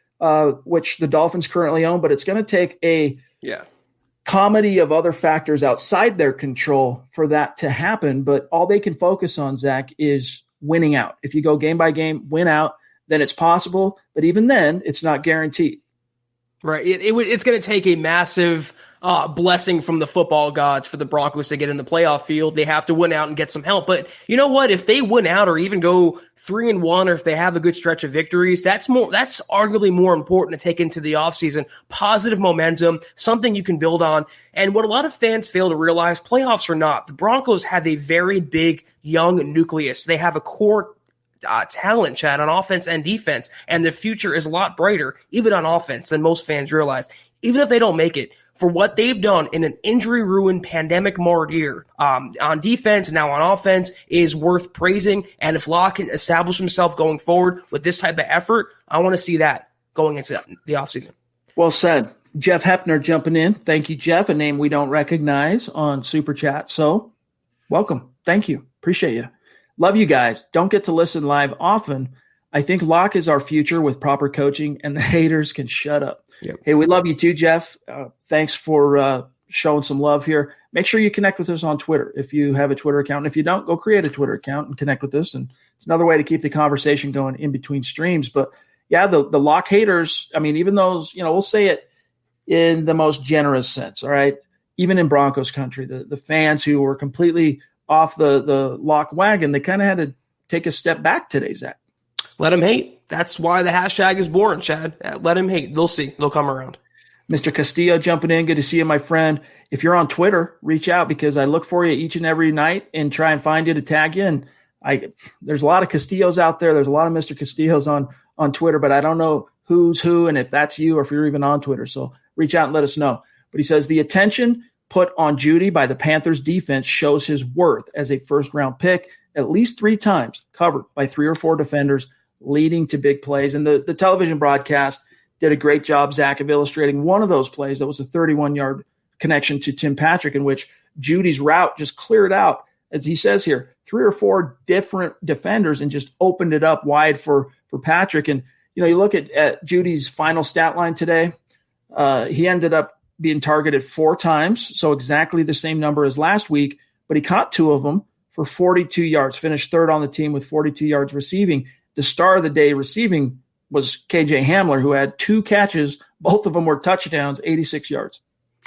which the Dolphins currently own. But it's going to take a comedy of other factors outside their control for that to happen. But all they can focus on, Zach, is winning out. If you go game by game, win out, then it's possible. But even then, it's not guaranteed. Right. It's going to take a massive blessing from the football gods for the Broncos to get in the playoff field. They have to win out and get some help. But you know what? If they win out or even go 3-1, or if they have a good stretch of victories, that's arguably more important to take into the offseason. Positive momentum, something you can build on. And what a lot of fans fail to realize, playoffs or not, the Broncos have a very big young nucleus. They have a core talent, Chad, on offense and defense, and the future is a lot brighter, even on offense, than most fans realize. Even if they don't make it, for what they've done in an injury-ruined, pandemic-marred year on defense, now on offense, is worth praising. And if Locke can establish himself going forward with this type of effort, I want to see that going into the offseason. Well said. Jeff Hepner jumping in. Thank you, Jeff, a name we don't recognize on Super Chat. So welcome. Thank you. Appreciate you. Love you guys. Don't get to listen live often. I think Locke is our future with proper coaching, and the haters can shut up. Yep. Hey, we love you too, Jeff. Thanks for showing some love here. Make sure you connect with us on Twitter if you have a Twitter account. And if you don't, go create a Twitter account and connect with us. And it's another way to keep the conversation going in between streams. But yeah, the Locke haters, I mean, even those, we'll say it in the most generous sense, all right? Even in Broncos country, the fans who were completely off the Locke wagon, they kind of had to take a step back today, Zach. Let them hate. That's why the hashtag is born, Chad. Let them hate. They'll see. They'll come around. Mr. Castillo jumping in. Good to see you, my friend. If you're on Twitter, reach out because I look for you each and every night and try and find you to tag you. And there's a lot of Castillos out there. There's a lot of Mr. Castillos on Twitter, but I don't know who's who and if that's you or if you're even on Twitter. So reach out and let us know. But he says the attention put on Judy by the Panthers defense shows his worth as a first-round pick at least 3 times, covered by 3 or 4 defenders. leading to big plays. And the television broadcast did a great job, Zach, of illustrating one of those plays. That was a 31-yard connection to Tim Patrick, in which Judy's route just cleared out, as he says here, 3 or 4 different defenders and just opened it up wide for Patrick. And, you look at Judy's final stat line today, he ended up being targeted 4 times, so exactly the same number as last week, but he caught 2 of them for 42 yards, finished 3rd on the team with 42 yards receiving. The star of the day receiving was KJ Hamler, who had 2 catches. Both of them were touchdowns, 86 yards.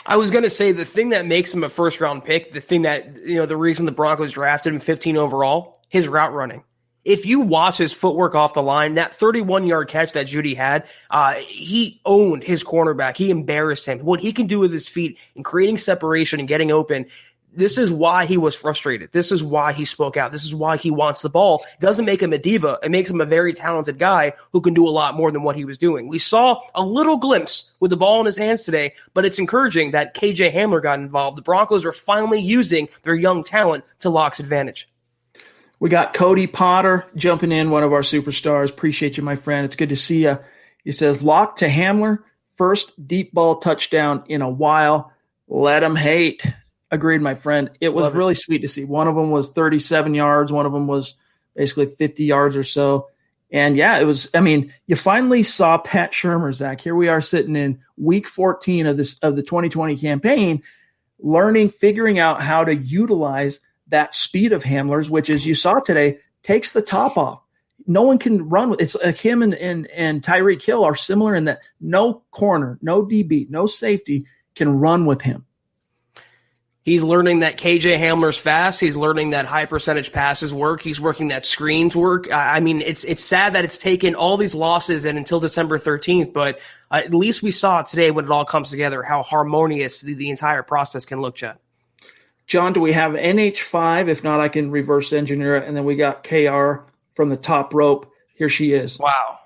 I was going to say the thing that makes him a first-round pick, the thing that, the reason the Broncos drafted him 15 overall, his route running. If you watch his footwork off the line, that 31-yard catch that Judy had, he owned his cornerback. He embarrassed him. What he can do with his feet and creating separation and getting open, this is why he was frustrated. This is why he spoke out. This is why he wants the ball. It doesn't make him a diva. It makes him a very talented guy who can do a lot more than what he was doing. We saw a little glimpse with the ball in his hands today, but it's encouraging that KJ Hamler got involved. The Broncos are finally using their young talent to Locke's advantage. We got Cody Potter jumping in, one of our superstars. Appreciate you, my friend. It's good to see you. He says, Locke to Hamler, first deep ball touchdown in a while. Let him hate. Agreed, my friend. It was really sweet to see. One of them was 37 yards. One of them was basically 50 yards or so. And, yeah, it was – you finally saw Pat Shurmur, Zach. Here we are sitting in week 14 of the 2020 campaign, figuring out how to utilize that speed of Hamler's, which, as you saw today, takes the top off. No one can run with it. It's like him and Tyreek Hill are similar in that no corner, no DB, no safety can run with him. He's learning that KJ Hamler's fast. He's learning that high percentage passes work. He's working that screens work. It's sad that it's taken all these losses and until December 13th, but at least we saw today when it all comes together how harmonious the entire process can look, Chad. John, do we have NH5? If not, I can reverse engineer it. And then we got KR from the top rope. Here she is. Wow.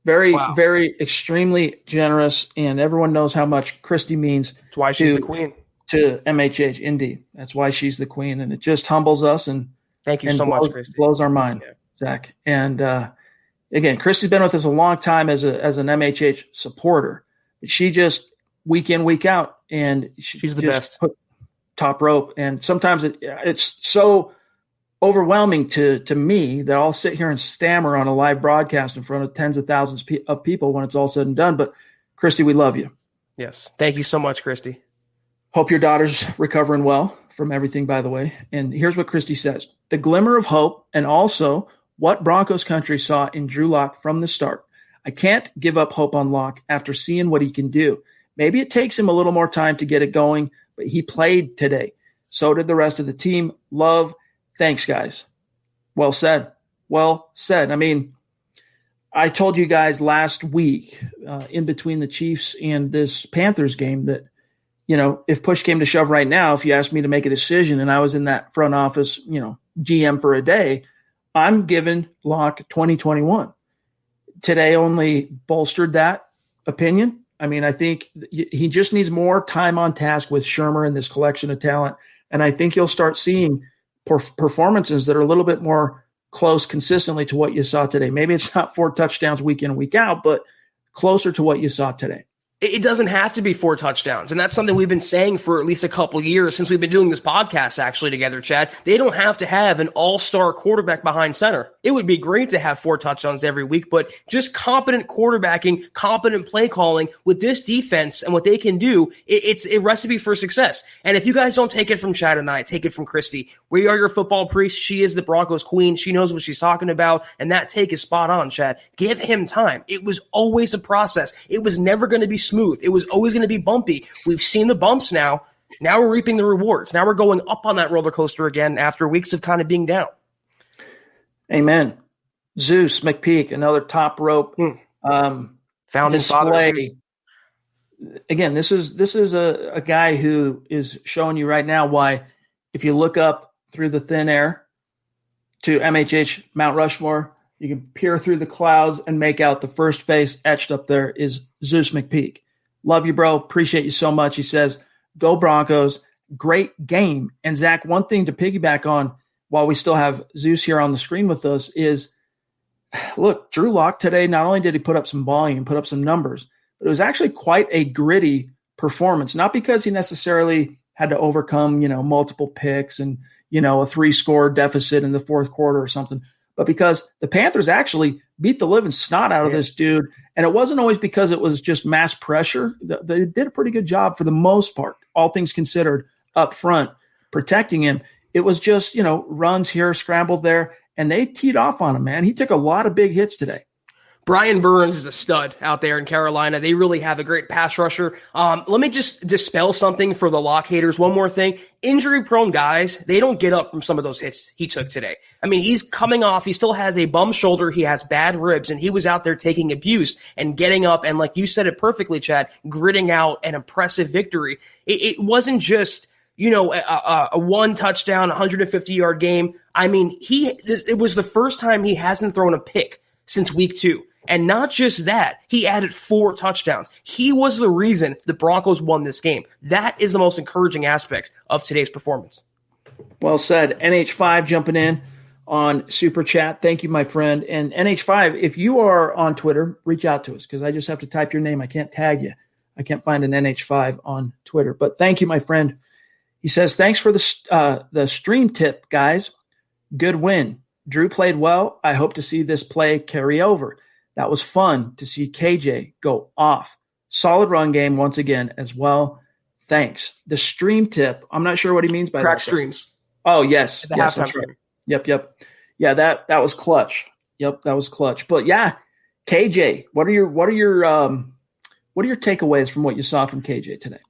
Very, very extremely generous, and everyone knows how much Christy means. That's why she's the queen. To MHH, indeed. That's why she's the queen, and it just humbles us and thank you so much, Christy. Blows our mind, Zach. And again, Christy's been with us a long time as an MHH supporter. But she just week in, week out, and she's the best. Top rope, and sometimes it's so overwhelming to me that I'll sit here and stammer on a live broadcast in front of tens of thousands of people when it's all said and done. But Christy, we love you. Yes, thank you so much, Christy. Hope your daughter's recovering well from everything, by the way. And here's what Christy says. The glimmer of hope and also what Broncos country saw in Drew Lock from the start. I can't give up hope on Lock after seeing what he can do. Maybe it takes him a little more time to get it going, but he played today. So did the rest of the team. Love. Thanks, guys. Well said. Well said. I told you guys last week in between the Chiefs and this Panthers game that, if push came to shove right now, if you asked me to make a decision and I was in that front office, GM for a day, I'm giving Locke 2021. Today only bolstered that opinion. I think he just needs more time on task with Shurmur and this collection of talent. And I think you'll start seeing performances that are a little bit more close consistently to what you saw today. Maybe it's not 4 touchdowns week in, week out, but closer to what you saw today. It doesn't have to be 4 touchdowns. And that's something we've been saying for at least a couple years since we've been doing this podcast actually together, Chad. They don't have to have an all-star quarterback behind center. It would be great to have 4 touchdowns every week, but just competent quarterbacking, competent play calling with this defense and what they can do, it's a recipe for success. And if you guys don't take it from Chad and I, take it from Christy. We are your football priest. She is the Broncos queen. She knows what she's talking about, and that take is spot on, Chad. Give him time. It was always a process. It was never going to be smooth. It was always going to be bumpy. We've seen the bumps now. Now we're reaping the rewards. Now we're going up on that roller coaster again after weeks of kind of being down. Amen. Zeus McPeak, another top rope founding father. Again, this is a guy who is showing you right now why, if you look up through the thin air to MHH Mount Rushmore, you can peer through the clouds and make out the first face etched up there is Zeus McPeak. Love you, bro. Appreciate you so much. He says, go Broncos. Great game. And Zach, one thing to piggyback on while we still have Zeus here on the screen with us is look, Drew Lock today, not only did he put up some volume, put up some numbers, but it was actually quite a gritty performance, not because he necessarily had to overcome, multiple picks and, a 3-score deficit in the fourth quarter or something, but because the Panthers actually beat the living snot out of this dude. And it wasn't always because it was just mass pressure. They did a pretty good job for the most part, all things considered, up front, protecting him. It was just, runs here, scrambled there, and they teed off on him, man. He took a lot of big hits today. Brian Burns is a stud out there in Carolina. They really have a great pass rusher. Let me just dispel something for the Lock haters. One more thing. Injury-prone guys, they don't get up from some of those hits he took today. I mean, he's coming off. He still has a bum shoulder. He has bad ribs, and he was out there taking abuse and getting up. And like you said it perfectly, Chad, gritting out an impressive victory. It wasn't just a one touchdown, 150-yard game. I mean, it was the first time he hasn't thrown a pick since week 2. And not just that, he added 4 touchdowns. He was the reason the Broncos won this game. That is the most encouraging aspect of today's performance. Well said. NH5 jumping in on Super Chat. Thank you, my friend. And NH5, if you are on Twitter, reach out to us because I just have to type your name. I can't tag you. I can't find an NH5 on Twitter. But thank you, my friend. He says, thanks for the stream tip, guys. Good win. Drew played well. I hope to see this play carry over. That was fun to see KJ go off. Solid run game once again as well. Thanks. The stream tip, I'm not sure what he means by Crack that. streams. Oh, yes. The yes, halftime that's right. stream. Yep. Yeah, that was clutch. Yep, that was clutch. But yeah, KJ, what are your takeaways from what you saw from KJ today?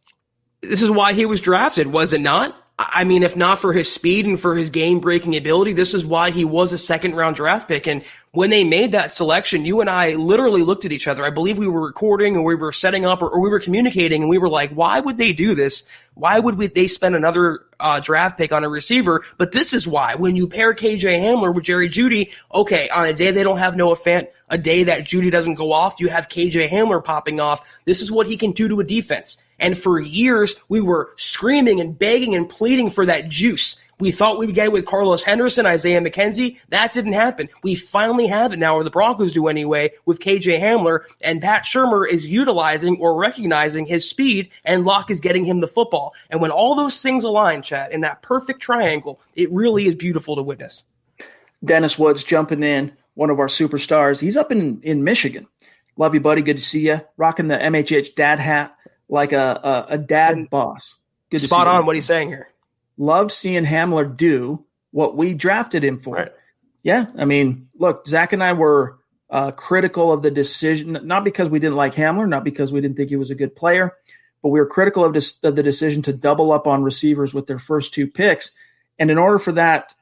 This is why he was drafted, was it not? I mean, if not for his speed and for his game-breaking ability, this is why he was a second-round draft pick. And when they made that selection, you and I literally looked at each other. I believe we were recording or we were setting up or we were communicating, and we were like, why would they do this? Why would they spend another draft pick on a receiver? But this is why. When you pair KJ Hamler with Jerry Jeudy, okay, on a day they don't have Noah Fant, a day that Jeudy doesn't go off, you have KJ Hamler popping off. This is what he can do to a defense. And for years, we were screaming and begging and pleading for that juice. We thought we would get it with Carlos Henderson, Isaiah McKenzie. That didn't happen. We finally have it now, or the Broncos do anyway, with KJ Hamler, and Pat Shurmur is utilizing or recognizing his speed, and Locke is getting him the football. And when all those things align, Chad, in that perfect triangle, it really is beautiful to witness. Dennis Woods jumping in, one of our superstars. He's up in Michigan. Love you, buddy. Good to see you. Rocking the MHH dad hat like a dad boss. Good to see you. Spot on what he's saying here. Loved seeing Hamler do what we drafted him for. Right. Yeah, I mean, look, Zach and I were critical of the decision, not because we didn't like Hamler, not because we didn't think he was a good player, but we were critical of the decision to double up on receivers with their first 2 picks. And in order for that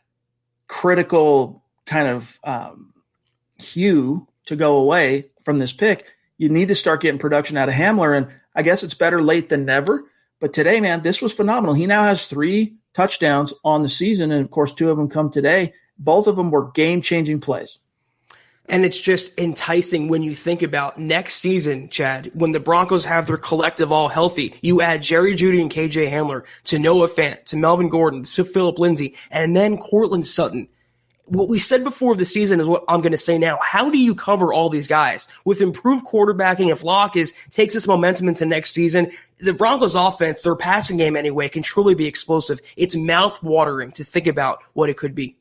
critical kind of hue to go away from this pick, you need to start getting production out of Hamler. And I guess it's better late than never. But today, man, this was phenomenal. He now has 3 touchdowns on the season, and of course 2 of them come today. Both of them were game-changing plays. And it's just enticing when you think about next season, Chad, when the Broncos have their collective all healthy. You add Jerry Jeudy and KJ Hamler to Noah Fant, to Melvin Gordon, to Phillip Lindsay, and then Courtland Sutton. What we said before the season is what I'm going to say now. How do you cover all these guys? With improved quarterbacking, if Locke takes this momentum into next season, the Broncos offense, their passing game anyway, can truly be explosive. It's mouth-watering to think about what it could be.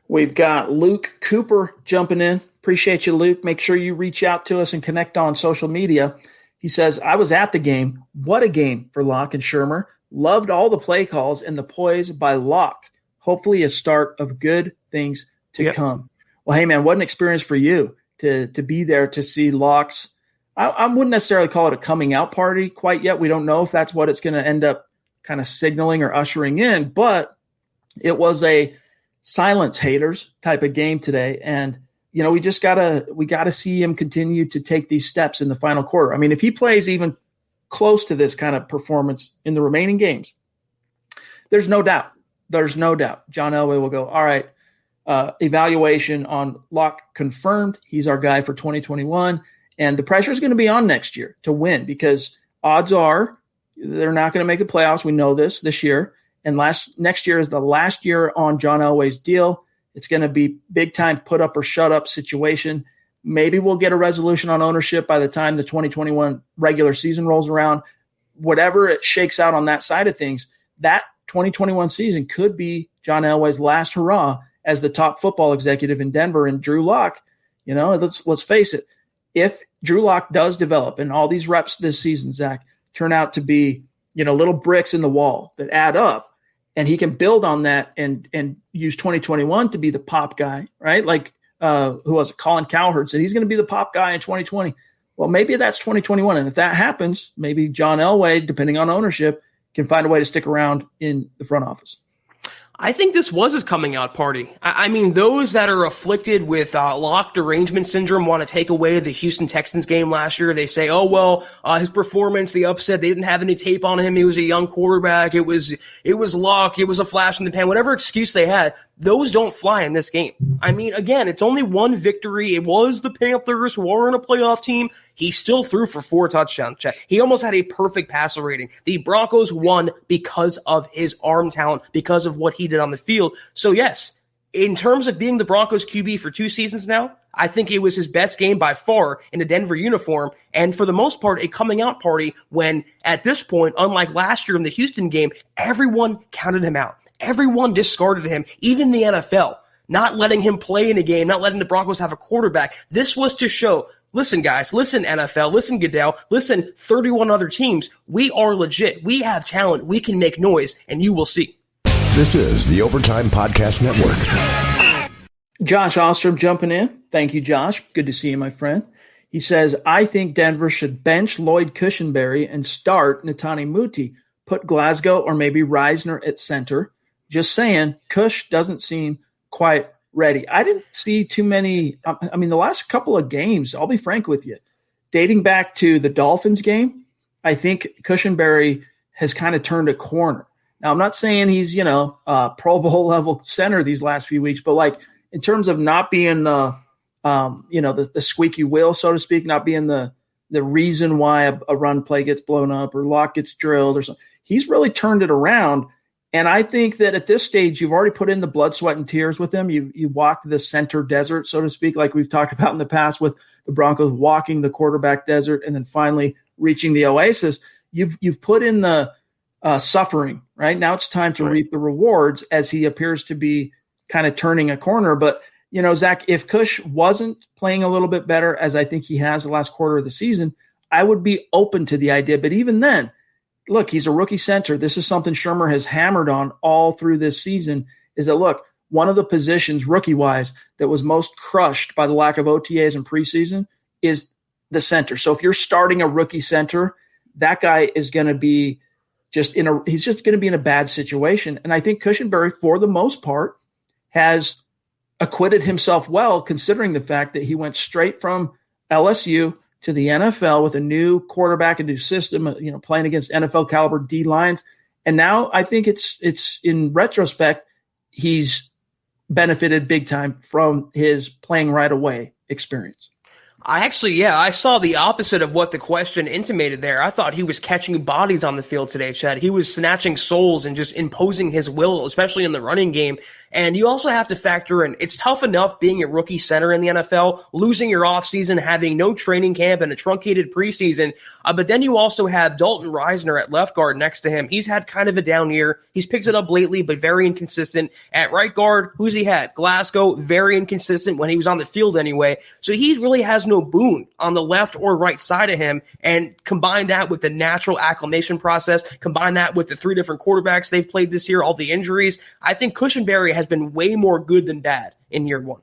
We've got Luke Cooper jumping in. Appreciate you, Luke. Make sure you reach out to us and connect on social media. He says, I was at the game. What a game for Locke and Shurmur. Loved all the play calls and the poise by Locke. Hopefully a start of good things to come. Well, hey, man, what an experience for you to be there to see Locke's. I wouldn't necessarily call it a coming out party quite yet. We don't know if that's what it's going to end up kind of signaling or ushering in, but it was a silence haters type of game today. And, we gotta see him continue to take these steps in the final quarter. I mean, if he plays even close to this kind of performance in the remaining games, there's no doubt. John Elway will go, all right, evaluation on Locke confirmed. He's our guy for 2021. And the pressure is going to be on next year to win because odds are they're not going to make the playoffs. We know this year. And next year is the last year on John Elway's deal. It's going to be big time put up or shut up situation. Maybe we'll get a resolution on ownership by the time the 2021 regular season rolls around. Whatever it shakes out on that side of things, that 2021 season could be John Elway's last hurrah as the top football executive in Denver. And Drew Lock, let's face it, if Drew Lock does develop and all these reps this season, Zach, turn out to be, little bricks in the wall that add up, and he can build on that and use 2021 to be the pop guy, right? Like who was it? Colin Cowherd said he's going to be the pop guy in 2020. Well, maybe that's 2021. And if that happens, maybe John Elway, depending on ownership, can find a way to stick around in the front office. I think this was his coming out party. I mean, those that are afflicted with lock derangement syndrome want to take away the Houston Texans game last year. They say, his performance, the upset, they didn't have any tape on him. He was a young quarterback. It was luck. It was a flash in the pan. Whatever excuse they had, those don't fly in this game. I mean, again, it's only one victory. It was the Panthers who are in a playoff team. He still threw for 4 touchdowns. He almost had a perfect passer rating. The Broncos won because of his arm talent, because of what he did on the field. So yes, in terms of being the Broncos QB for 2 seasons now, I think it was his best game by far in a Denver uniform. And for the most part, a coming out party when at this point, unlike last year in the Houston game, everyone counted him out. Everyone discarded him, even the NFL, not letting him play in a game, not letting the Broncos have a quarterback. This was to show, listen, guys, listen, NFL, listen, Goodell, listen, 31 other teams. We are legit. We have talent. We can make noise, and you will see. This is the Overtime Podcast Network. Josh Ostrom jumping in. Thank you, Josh. Good to see you, my friend. He says, I think Denver should bench Lloyd Cushenberry and start Netani Muti. Put Glasgow or maybe Reisner at center. Just saying, Cush doesn't seem quite ready. I didn't see too many. I mean, the last couple of games, I'll be frank with you, dating back to the Dolphins game, I think Cushenberry has kind of turned a corner. Now, I'm not saying he's, Pro Bowl level center these last few weeks, but like in terms of not being, the squeaky wheel, so to speak, not being the reason why a run play gets blown up or lock gets drilled or something, he's really turned it around. And I think that at this stage, you've already put in the blood, sweat, and tears with him. You walked the center desert, so to speak, like we've talked about in the past with the Broncos walking the quarterback desert and then finally reaching the oasis. You've put in the suffering, right? Now it's time to reap the rewards as he appears to be kind of turning a corner. But, Zach, if Cush wasn't playing a little bit better, as I think he has the last quarter of the season, I would be open to the idea. But even then, look, he's a rookie center. This is something Shurmur has hammered on all through this season is that, look, one of the positions rookie-wise that was most crushed by the lack of OTAs in preseason is the center. So if you're starting a rookie center, that guy is going to be he's just going to be in a bad situation. And I think Cushenberry, for the most part, has acquitted himself well, considering the fact that he went straight from LSU to the NFL with a new quarterback, a new system, playing against NFL caliber D lines. And now I think it's in retrospect, he's benefited big time from his playing right away experience. I saw the opposite of what the question intimated there. I thought he was catching bodies on the field today, Chad. He was snatching souls and just imposing his will, especially in the running game. And you also have to factor in, it's tough enough being a rookie center in the NFL, losing your offseason, having no training camp and a truncated preseason. But then you also have Dalton Reisner at left guard next to him. He's had kind of a down year. He's picked it up lately, but very inconsistent. At right guard, who's he had? Glasgow, very inconsistent when he was on the field anyway. So he really has no boon on the left or right side of him. And combine that with the natural acclimation process, combine that with the 3 different quarterbacks they've played this year, all the injuries. I think Cushenberry has been way more good than bad in year one.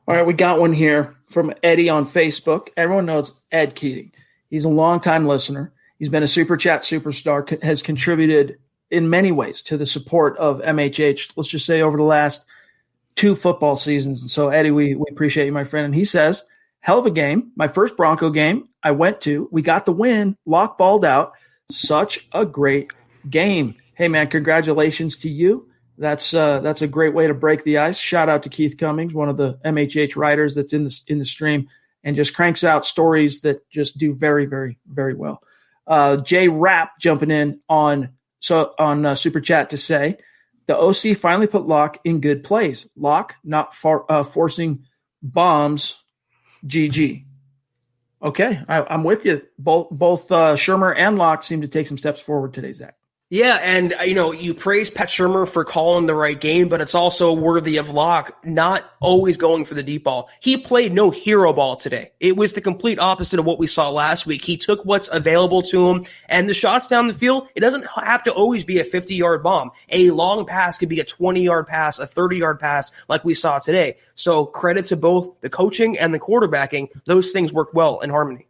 All right, we got one here from Eddie on Facebook. Everyone knows Ed Keating. He's a longtime listener. He's been a Super Chat superstar, has contributed in many ways to the support of MHH, let's just say over the last 2 football seasons. And so, Eddie, we appreciate you, my friend. And he says, hell of a game. My first Bronco game I went to. We got the win. Lock balled out. Such a great game. Hey, man, congratulations to you. That's a great way to break the ice. Shout out to Keith Cummings, one of the MHH writers that's in the stream, and just cranks out stories that just do very, very, very well. Jay Rapp jumping in on Super Chat to say, The OC finally put Locke in good place. Locke not forcing bombs. GG. Okay, I'm with you. Both Shurmur and Locke seem to take some steps forward today, Zach. Yeah, and you praise Pat Shurmur for calling the right game, but it's also worthy of Locke not always going for the deep ball. He played no hero ball today. It was the complete opposite of what we saw last week. He took what's available to him, and the shots down the field, it doesn't have to always be a 50-yard bomb. A long pass could be a 20-yard pass, a 30-yard pass like we saw today. So credit to both the coaching and the quarterbacking. Those things work well in harmony.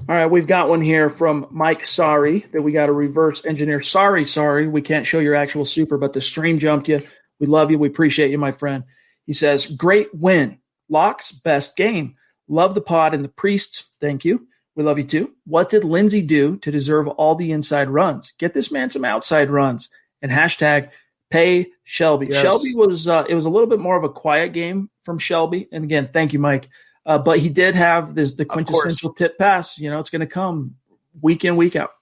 All right, we've got one here from Mike Sorry that we got to reverse engineer. Sorry, we can't show your actual super, but the stream jumped you. We love you. We appreciate you, my friend. He says, great win. Locke's best game. Love the pod and the priests. Thank you. We love you too. What did Lindsey do to deserve all the inside runs? Get this man some outside runs. And hashtag pay Shelby. Yes. Shelby was it was a little bit more of a quiet game from Shelby. And again, thank you, Mike. But he did have the quintessential tip pass. It's going to come week in, week out.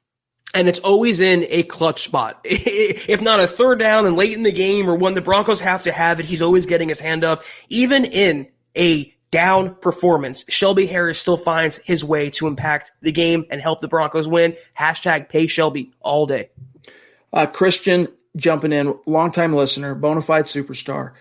And it's always in a clutch spot. If not a third down and late in the game or when the Broncos have to have it, he's always getting his hand up. Even in a down performance, Shelby Harris still finds his way to impact the game and help the Broncos win. Hashtag pay Shelby all day. Christian jumping in, longtime listener, bona fide superstar.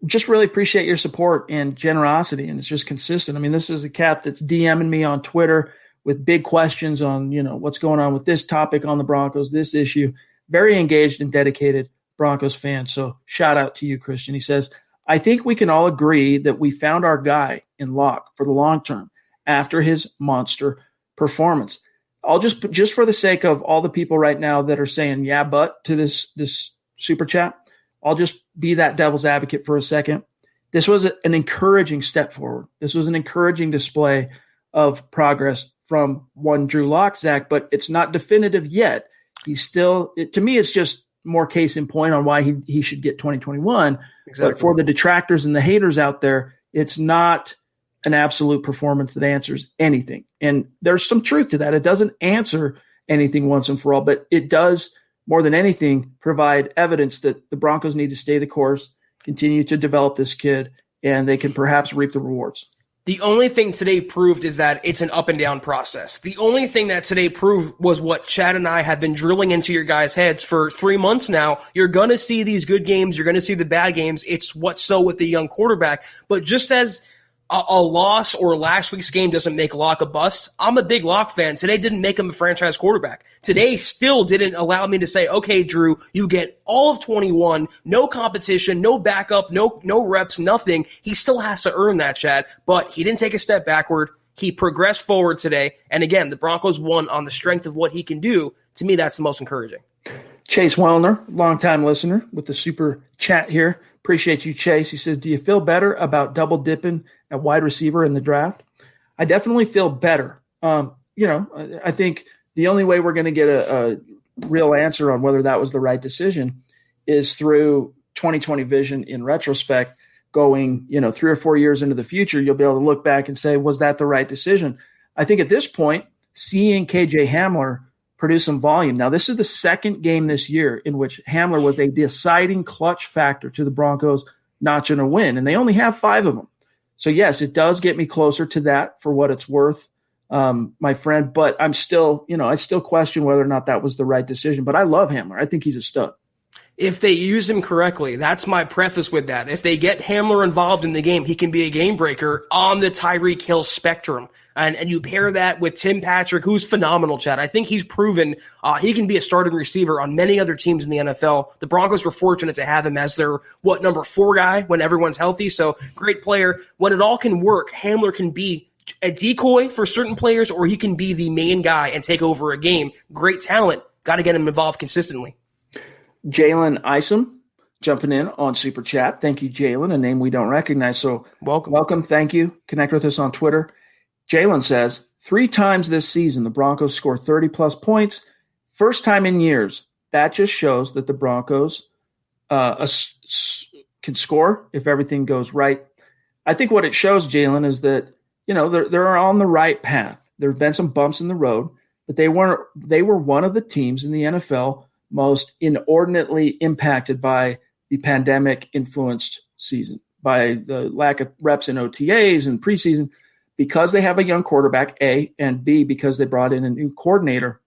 Just really appreciate your support and generosity, and it's just consistent. I mean, this is a cat that's DMing me on Twitter with big questions on, what's going on with this topic on the Broncos, this issue. Very engaged and dedicated Broncos fan. So shout out to you, Christian. He says, I think we can all agree that we found our guy in Locke for the long term after his monster performance. I'll just for the sake of all the people right now that are saying, yeah, but to this super chat, I'll just be that devil's advocate for a second. This was an encouraging step forward. This was an encouraging display of progress from one Drew Lock, Zach, but it's not definitive yet. He's still, to me, it's just more case in point on why he should get 2021. Exactly. But for the detractors and the haters out there, it's not an absolute performance that answers anything. And there's some truth to that. It doesn't answer anything once and for all, but it does, more than anything, provide evidence that the Broncos need to stay the course, continue to develop this kid, and they can perhaps reap the rewards. The only thing today proved is that it's an up and down process. The only thing that today proved was what Chad and I have been drilling into your guys' heads for 3 months now. You're going to see these good games. You're going to see the bad games. It's what's so with the young quarterback. But just as a loss or last week's game doesn't make Locke a bust, I'm a big Locke fan. Today didn't make him a franchise quarterback. Today still didn't allow me to say, okay, Drew, you get all of 21, no competition, no backup, no reps, nothing. He still has to earn that, Chad, but he didn't take a step backward. He progressed forward today. And again, the Broncos won on the strength of what he can do. To me, that's the most encouraging. Chase Wellner, longtime listener with the super chat here. Appreciate you, Chase. He says, do you feel better about double dipping at wide receiver in the draft? I definitely feel better. I think the only way we're going to get a real answer on whether that was the right decision is through 2020 vision in retrospect, going, 3 or 4 years into the future. You'll be able to look back and say, was that the right decision? I think at this point, seeing KJ Hamler produce some volume. Now, this is the second game this year in which Hamler was a deciding clutch factor to the Broncos notching a win, and they only have 5 of them. So, yes, it does get me closer to that for what it's worth, my friend. But I'm still, I still question whether or not that was the right decision. But I love Hamler. I think he's a stud. If they use him correctly, that's my preface with that. If they get Hamler involved in the game, he can be a game breaker on the Tyreek Hill spectrum. And you pair that with Tim Patrick, who's phenomenal, Chad. I think he's proven he can be a starting receiver on many other teams in the NFL. The Broncos were fortunate to have him as their, number 4 guy when everyone's healthy. So great player. When it all can work, Hamler can be a decoy for certain players, or he can be the main guy and take over a game. Great talent. Got to get him involved consistently. Jalen Isom jumping in on Super Chat. Thank you, Jalen, a name we don't recognize. So welcome. Thank you. Connect with us on Twitter. Jalen says, 3 times this season, the Broncos score 30-plus points. First time in years. That just shows that the Broncos can score if everything goes right. I think what it shows, Jalen, is that, they're on the right path. There have been some bumps in the road, but they were one of the teams in the NFL most inordinately impacted by the pandemic-influenced season, by the lack of reps in OTAs and preseason, because they have a young quarterback, A, and B, because they brought in a new coordinator.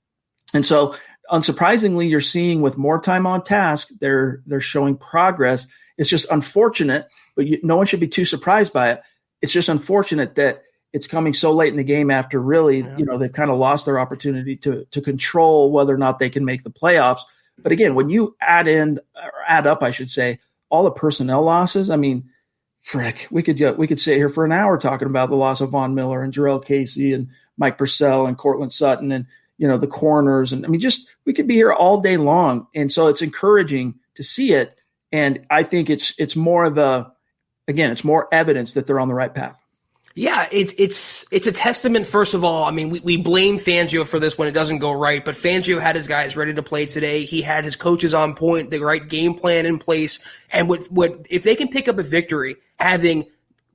And so, unsurprisingly, you're seeing with more time on task, they're showing progress. It's just unfortunate, but no one should be too surprised by it. It's just unfortunate that it's coming so late in the game after really, they've kind of lost their opportunity to control whether or not they can make the playoffs. But again, when you add up, I should say, all the personnel losses, I mean, frick, we could sit here for an hour talking about the loss of Von Miller and Jarrell Casey and Mike Purcell and Cortland Sutton and, the corners. And I mean, we could be here all day long. And so it's encouraging to see it. And I think it's more of it's more evidence that they're on the right path. Yeah, it's a testament, first of all. I mean, we blame Fangio for this when it doesn't go right, but Fangio had his guys ready to play today. He had his coaches on point, the right game plan in place. And what if they can pick up a victory having,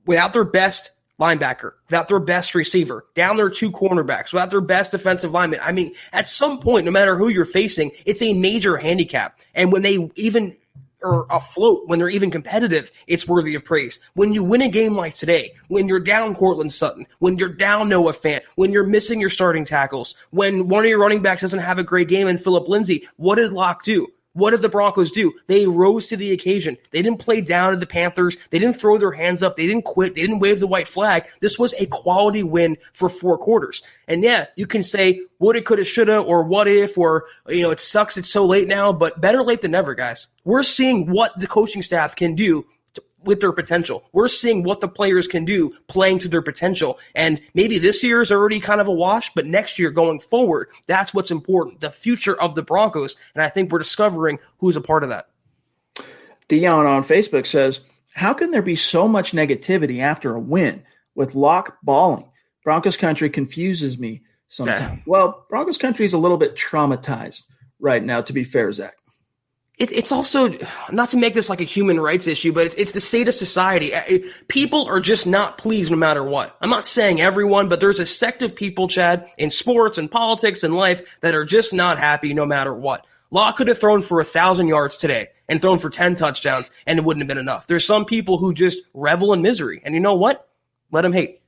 without their best linebacker, without their best receiver, down their two cornerbacks, without their best defensive lineman, I mean, at some point, no matter who you're facing, it's a major handicap. And when they even are afloat, when they're even competitive, it's worthy of praise. When you win a game like today, when you're down Cortland Sutton, when you're down Noah Fant, when you're missing your starting tackles, when one of your running backs doesn't have a great game in Phillip Lindsay, what did Locke do? What did the Broncos do? They rose to the occasion. They didn't play down to the Panthers. They didn't throw their hands up. They didn't quit. They didn't wave the white flag. This was a quality win for 4 quarters. And yeah, you can say woulda, coulda, shoulda, or what if, or, it sucks it's so late now, but better late than never, guys. We're seeing what the coaching staff can do with their potential. We're seeing what the players can do playing to their potential. And maybe this year is already kind of a wash, but next year going forward, that's what's important, the future of the Broncos. And I think we're discovering who's a part of that. Dion on Facebook says, how can there be so much negativity after a win with Locke balling? Broncos country confuses me sometimes. Yeah. Well, Broncos country is a little bit traumatized right now, to be fair, Zach. It's also, not to make this like a human rights issue, but it's the state of society. People are just not pleased no matter what. I'm not saying everyone, but there's a sect of people, Chad, in sports and politics and life that are just not happy no matter what. Locke could have thrown for 1,000 yards today and thrown for 10 touchdowns, and it wouldn't have been enough. There's some people who just revel in misery. And you know what? Let them hate.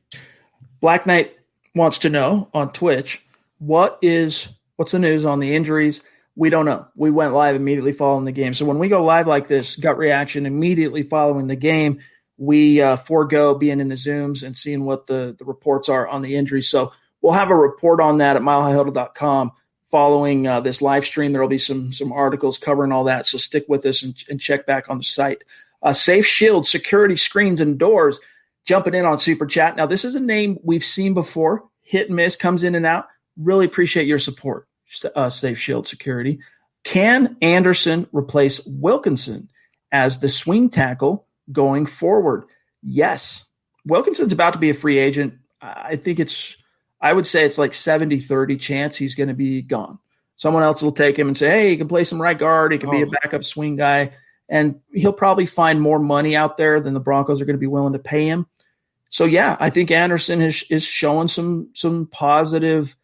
Black Knight wants to know on Twitch, what's the news on the injuries? We don't know. We went live immediately following the game. So when we go live like this, gut reaction immediately following the game, we forego being in the Zooms and seeing what the reports are on the injuries. So we'll have a report on that at milehighhuddle.com following this live stream. There will be some articles covering all that. So stick with us and check back on the site. Safe Shield Security Screens and Doors jumping in on Super Chat. Now, this is a name we've seen before. Hit and miss, comes in and out. Really appreciate your support. Safe Shield Security. Can Anderson replace Wilkinson as the swing tackle going forward? Yes. Wilkinson's about to be a free agent. I would say it's like 70-30 chance he's going to be gone. Someone else will take him and say, hey, he can play some right guard. He can be a backup swing guy. And he'll probably find more money out there than the Broncos are going to be willing to pay him. So, yeah, I think Anderson is showing some positive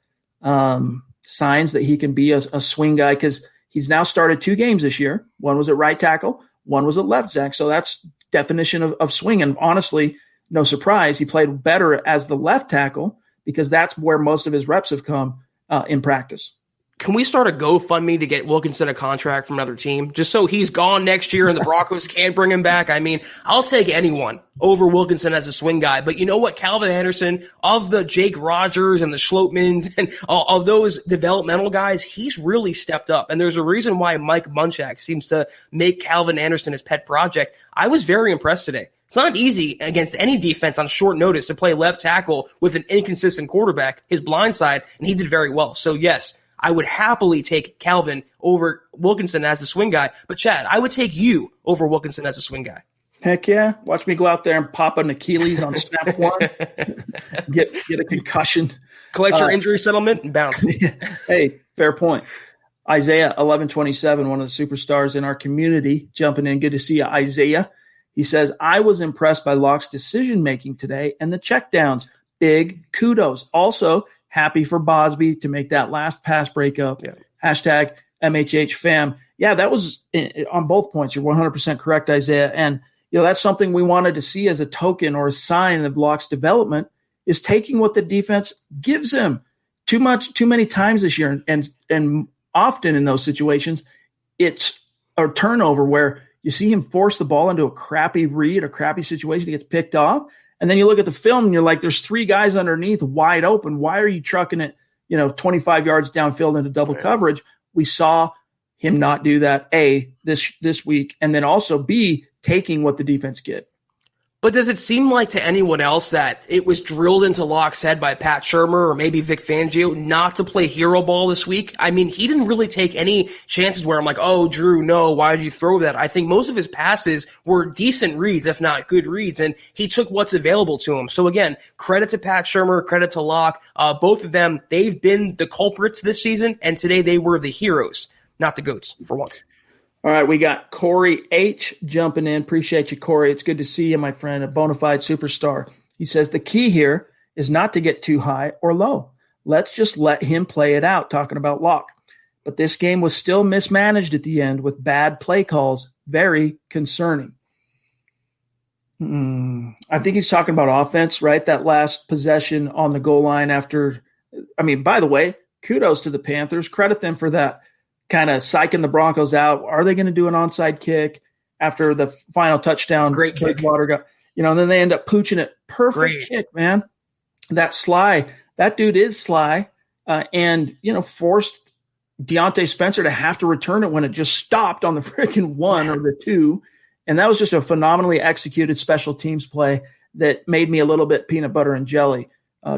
signs that he can be a swing guy, because he's now started 2 games this year. One was at right tackle, one was at left, Zach. So that's definition of swing. And honestly, no surprise, he played better as the left tackle because that's where most of his reps have come in practice. Can we start a GoFundMe to get Wilkinson a contract from another team just so he's gone next year and the Broncos can't bring him back? I mean, I'll take anyone over Wilkinson as a swing guy. But you know what? Calvin Anderson, of the Jake Rogers and the Schlotmans and of those developmental guys, he's really stepped up. And there's a reason why Mike Munchak seems to make Calvin Anderson his pet project. I was very impressed today. It's not easy against any defense on short notice to play left tackle with an inconsistent quarterback, his blind side, and he did very well. So, yes, I would happily take Calvin over Wilkinson as a swing guy. But, Chad, I would take you over Wilkinson as a swing guy. Heck yeah. Watch me go out there and pop an Achilles on snap one. get a concussion. Collect your injury settlement and bounce. Hey, fair point. Isaiah 1127, one of the superstars in our community, jumping in. Good to see you, Isaiah. He says, I was impressed by Locke's decision-making today and the checkdowns. Big kudos. Also, happy for Bosby to make that last pass breakup. Yeah. Hashtag MHH fam. Yeah, that was on both points. You're 100% correct, Isaiah. And, that's something we wanted to see as a token or a sign of Locke's development, is taking what the defense gives him. Too many times this year. And often in those situations, it's a turnover where you see him force the ball into a crappy read, a crappy situation. He gets picked off. And then you look at the film and you're like, there's 3 guys underneath wide open. Why are you trucking it, 25 yards downfield into double coverage? We saw him not do that, A, this week, and then also B, taking what the defense get. But does it seem like to anyone else that it was drilled into Locke's head by Pat Shurmur or maybe Vic Fangio not to play hero ball this week? I mean, he didn't really take any chances where I'm like, oh, Drew, no, why did you throw that? I think most of his passes were decent reads, if not good reads, and he took what's available to him. So again, credit to Pat Shurmur, credit to Locke. Both of them, they've been the culprits this season, and today they were the heroes, not the goats, for once. All right, we got Corey H. jumping in. Appreciate you, Corey. It's good to see you, my friend, a bona fide superstar. He says the key here is not to get too high or low. Let's just let him play it out, talking about Locke. But this game was still mismanaged at the end with bad play calls. Very concerning. I think he's talking about offense, right? That last possession on the goal line after – by the way, kudos to the Panthers. Credit them for that. Kind of psyching the Broncos out. Are they going to do an onside kick after the final touchdown? Great kick. Water got, and then they end up pooching it. Perfect kick, man. That dude is sly, and forced Deontay Spencer to have to return it when it just stopped on the freaking 1 or the 2, and that was just a phenomenally executed special teams play that made me a little bit peanut butter and jelly,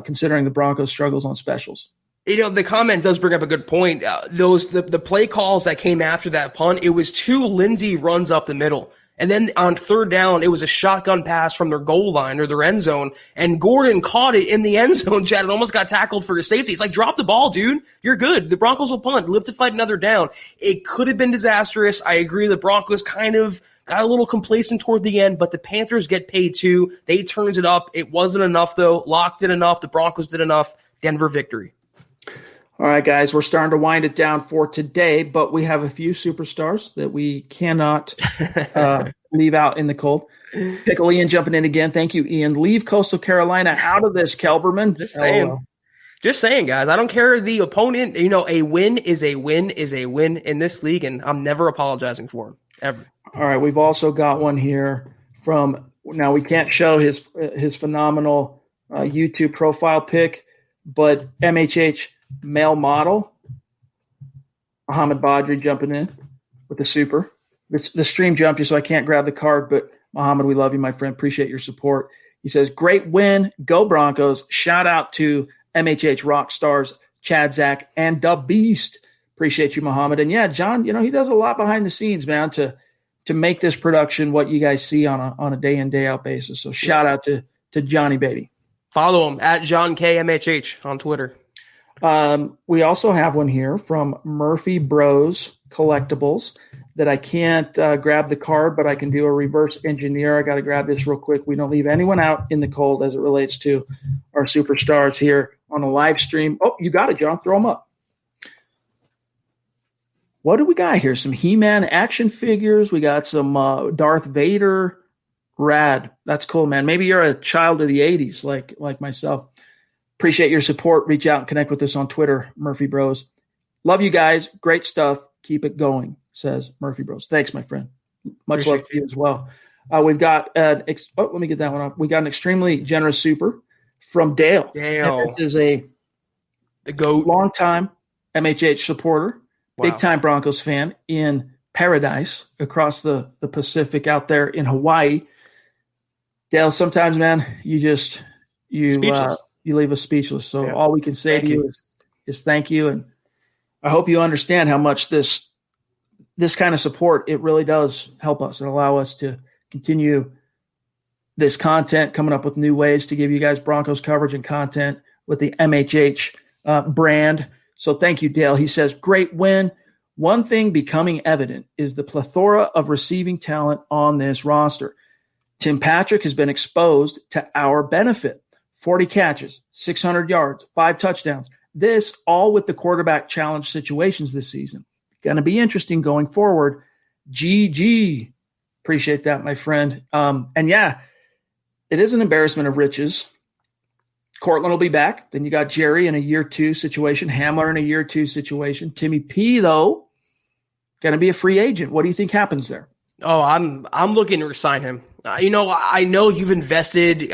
considering the Broncos' struggles on specials. The comment does bring up a good point. The play calls that came after that punt, it was 2 Lindsey runs up the middle. And then on 3rd down, it was a shotgun pass from their goal line or their end zone. And Gordon caught it in the end zone, Chad, and almost got tackled for his safety. It's like, drop the ball, dude. You're good. The Broncos will punt. Live to fight another down. It could have been disastrous. I agree. The Broncos kind of got a little complacent toward the end, but the Panthers get paid too. They turned it up. It wasn't enough, though. Locke did enough. The Broncos did enough. Denver victory. All right, guys, we're starting to wind it down for today, but we have a few superstars that we cannot leave out in the cold. Pickle Ian jumping in again. Thank you, Ian. Leave Coastal Carolina out of this, Kelberman. Just saying, guys. I don't care the opponent. A win is a win is a win in this league, and I'm never apologizing for him, ever. All right, we've also got one here from – now we can't show his phenomenal YouTube profile pic, but MHH – male model, Muhammad Badri jumping in with the super. The stream jumped you, so I can't grab the card, but Muhammad, we love you, my friend. Appreciate your support. He says, great win. Go Broncos. Shout out to MHH rock stars, Chad, Zach, and the Beast. Appreciate you, Muhammad. And yeah, John, he does a lot behind the scenes, man, to make this production what you guys see on a day in, day out basis. So shout out to Johnny Baby. Follow him at John K MHH on Twitter. We also have one here from Murphy Bros Collectibles that I can't grab the card, but I can do a reverse engineer. I got to grab this real quick. We don't leave anyone out in the cold as it relates to our superstars here on a live stream. Oh, you got it, John. Throw them up. What do we got here? Some He-Man action figures. We got some Darth Vader. Rad. That's cool, man. Maybe you're a child of the 80s like myself. Appreciate your support. Reach out and connect with us on Twitter, Murphy Bros. Love you guys. Great stuff. Keep it going, says Murphy Bros. Thanks, my friend. Much love to you as well. We've got let me get that one off. We got an extremely generous super from Dale. Dale. This is the GOAT. Long-time MHH supporter, big-time Broncos fan in paradise across the Pacific out there in Hawaii. Dale, sometimes, man, you leave us speechless. So all we can say to you is thank you. And I hope you understand how much this kind of support, it really does help us and allow us to continue this content, coming up with new ways to give you guys Broncos coverage and content with the MHH brand. So thank you, Dale. He says, great win. One thing becoming evident is the plethora of receiving talent on this roster. Tim Patrick has been exposed to our benefit. 40 catches, 600 yards, 5 touchdowns. This all with the quarterback challenge situations this season. going to be interesting going forward. GG. Appreciate that, my friend. And yeah, it is an embarrassment of riches. Cortland will be back. Then you got Jerry in a year 2 situation, Hamler in a year 2 situation. Timmy P, though, going to be a free agent. What do you think happens there? Oh, I'm looking to resign him. I know you've invested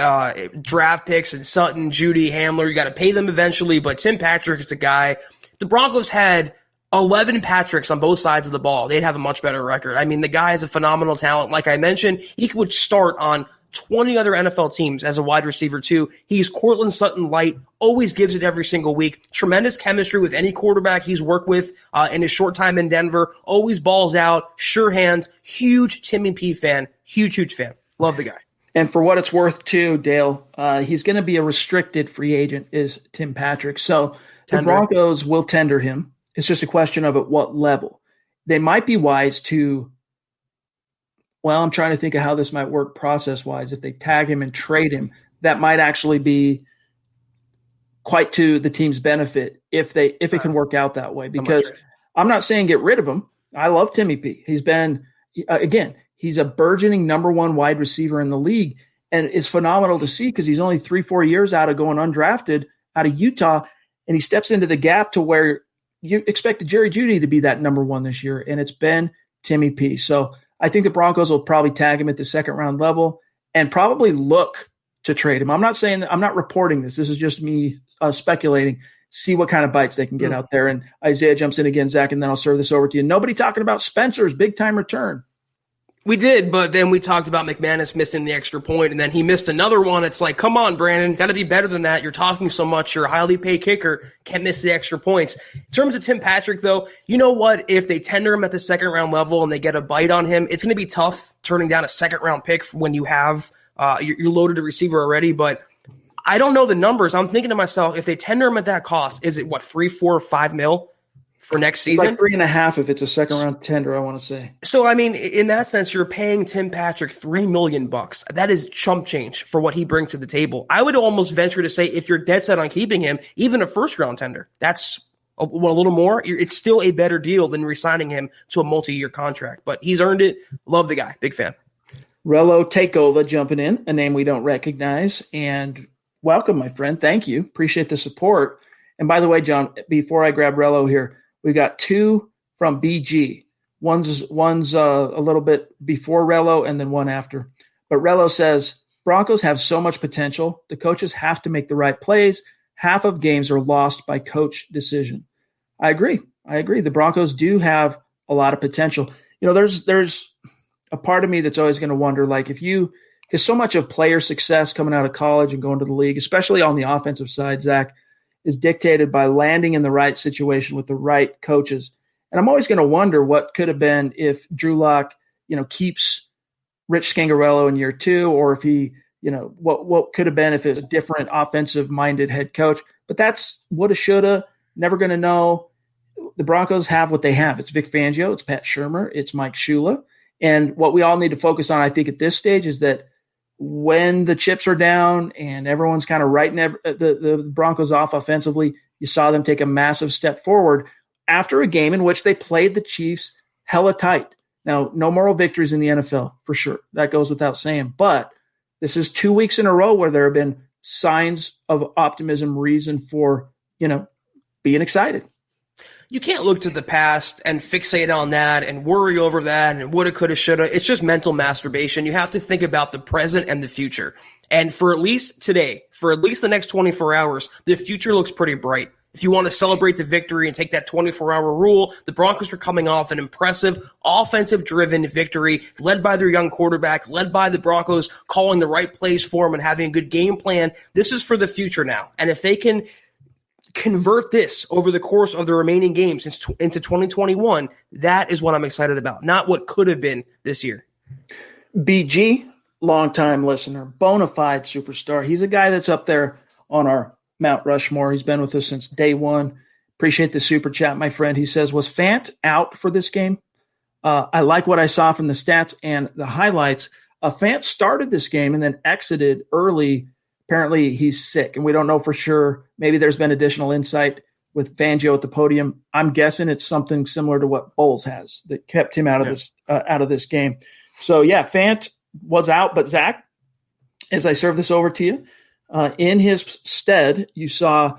draft picks in Sutton, Judy, Hamler. You got to pay them eventually, but Tim Patrick is a guy. The Broncos had 11 Patricks on both sides of the ball. They'd have a much better record. I mean, the guy is a phenomenal talent. Like I mentioned, he would start on 20 other NFL teams as a wide receiver too. He's Cortland Sutton light, always gives it every single week. Tremendous chemistry with any quarterback he's worked with in his short time in Denver. Always balls out, sure hands. Huge Timmy P fan. Huge fan. Love the guy. And for what it's worth too, Dale, he's going to be a restricted free agent is Tim Patrick. So the Broncos will tender him. It's just a question of at what level. They might be wise to, well, I'm trying to think of how this might work process-wise. If they tag him and trade him, that might actually be quite to the team's benefit if it can work out that way. Because I'm not saying get rid of him. I love Timmy P. He's been, again, he's a burgeoning number 1 wide receiver in the league. And it's phenomenal to see because he's only 3-4 years out of going undrafted out of Utah. And he steps into the gap to where you expected Jerry Jeudy to be that number 1 this year. And it's been Timmy P. So I think the Broncos will probably tag him at the second round level and probably look to trade him. I'm not saying that, I'm not reporting this. This is just me speculating. See what kind of bites they can get out there. And Isaiah jumps in again, Zach, and then I'll serve this over to you. Nobody talking about Spencer's big time return. We did, but then we talked about McManus missing the extra point, and then he missed another one. It's like, come on, Brandon, got to be better than that. You're talking so much. You're a highly paid kicker. Can't miss the extra points. In terms of Tim Patrick, though, you know what? If they tender him at the second round level and they get a bite on him, it's going to be tough turning down a second round pick when you have you're loaded a receiver already. But I don't know the numbers. I'm thinking to myself, if they tender him at that cost, is it what, 3, 4, 5 mil? For next season? It's like 3.5 if it's a second round tender, I want to say. So, I mean, in that sense, you're paying Tim Patrick $3 million. That is chump change for what he brings to the table. I would almost venture to say if you're dead set on keeping him, even a first round tender, that's a little more. It's still a better deal than re-signing him to a multi-year contract. But he's earned it. Love the guy. Big fan. Rello Takeover jumping in, a name we don't recognize. And welcome, my friend. Thank you. Appreciate the support. And by the way, John, before I grab Rello here, we got 2 from BG. One's a little bit before Rello and then one after. But Rello says, Broncos have so much potential. The coaches have to make the right plays. Half of games are lost by coach decision. I agree. The Broncos do have a lot of potential. You know, there's a part of me that's always going to wonder, like, because so much of player success coming out of college and going to the league, especially on the offensive side, Zach, is dictated by landing in the right situation with the right coaches. And I'm always going to wonder what could have been if Drew Lock, keeps Rich Scangarello in year 2, or if he, what could have been if it was a different offensive-minded head coach. But that's woulda, shoulda, never going to know. The Broncos have what they have. It's Vic Fangio, it's Pat Shurmur, it's Mike Shula. And what we all need to focus on, I think, at this stage is that when the chips are down and everyone's kind of writing the Broncos off offensively, you saw them take a massive step forward after a game in which they played the Chiefs hella tight. Now, no moral victories in the NFL, for sure. That goes without saying. But this is 2 weeks in a row where there have been signs of optimism, reason for, being excited. You can't look to the past and fixate on that and worry over that and woulda, coulda, shoulda. It's just mental masturbation. You have to think about the present and the future. And for at least today, for at least the next 24 hours, the future looks pretty bright. If you want to celebrate the victory and take that 24-hour rule, the Broncos are coming off an impressive offensive-driven victory led by their young quarterback, led by the Broncos calling the right plays for him and having a good game plan. This is for the future now. And if they can convert this over the course of the remaining games into 2021, that is what I'm excited about, not what could have been this year. BG, longtime listener, bona fide superstar. He's a guy that's up there on our Mount Rushmore. He's been with us since day one. Appreciate the super chat, my friend. He says, was Fant out for this game? I like what I saw from the stats and the highlights. Fant started this game and then exited early. Apparently he's sick, and we don't know for sure. Maybe there's been additional insight with Fangio at the podium. I'm guessing it's something similar to what Bowles has that kept him out of this game. So yeah, Fant was out, but Zach, as I serve this over to you, in his stead, you saw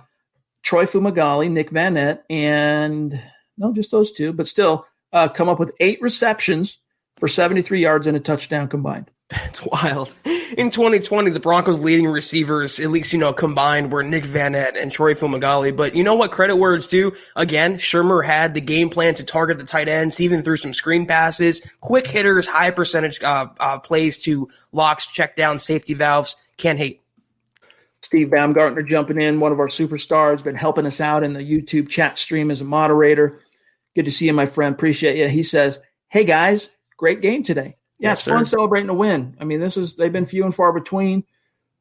Troy Fumagalli, Nick Van Nett, and no, just those two, but still come up with 8 receptions for 73 yards and a touchdown combined. It's wild. In 2020, the Broncos' leading receivers, at least, combined, were Nick Van Nett and Troy Fumagalli. But you know what? Credit where it's due. Again, Shermer had the game plan to target the tight ends, even threw some screen passes, quick hitters, high percentage plays to locks, check down, safety valves. Can't hate. Steve Baumgartner jumping in, one of our superstars, been helping us out in the YouTube chat stream as a moderator. Good to see you, my friend. Appreciate you. He says, hey, guys, great game today. Yeah, Yes, it's fun sir. celebrating a win. I mean, they've been few and far between.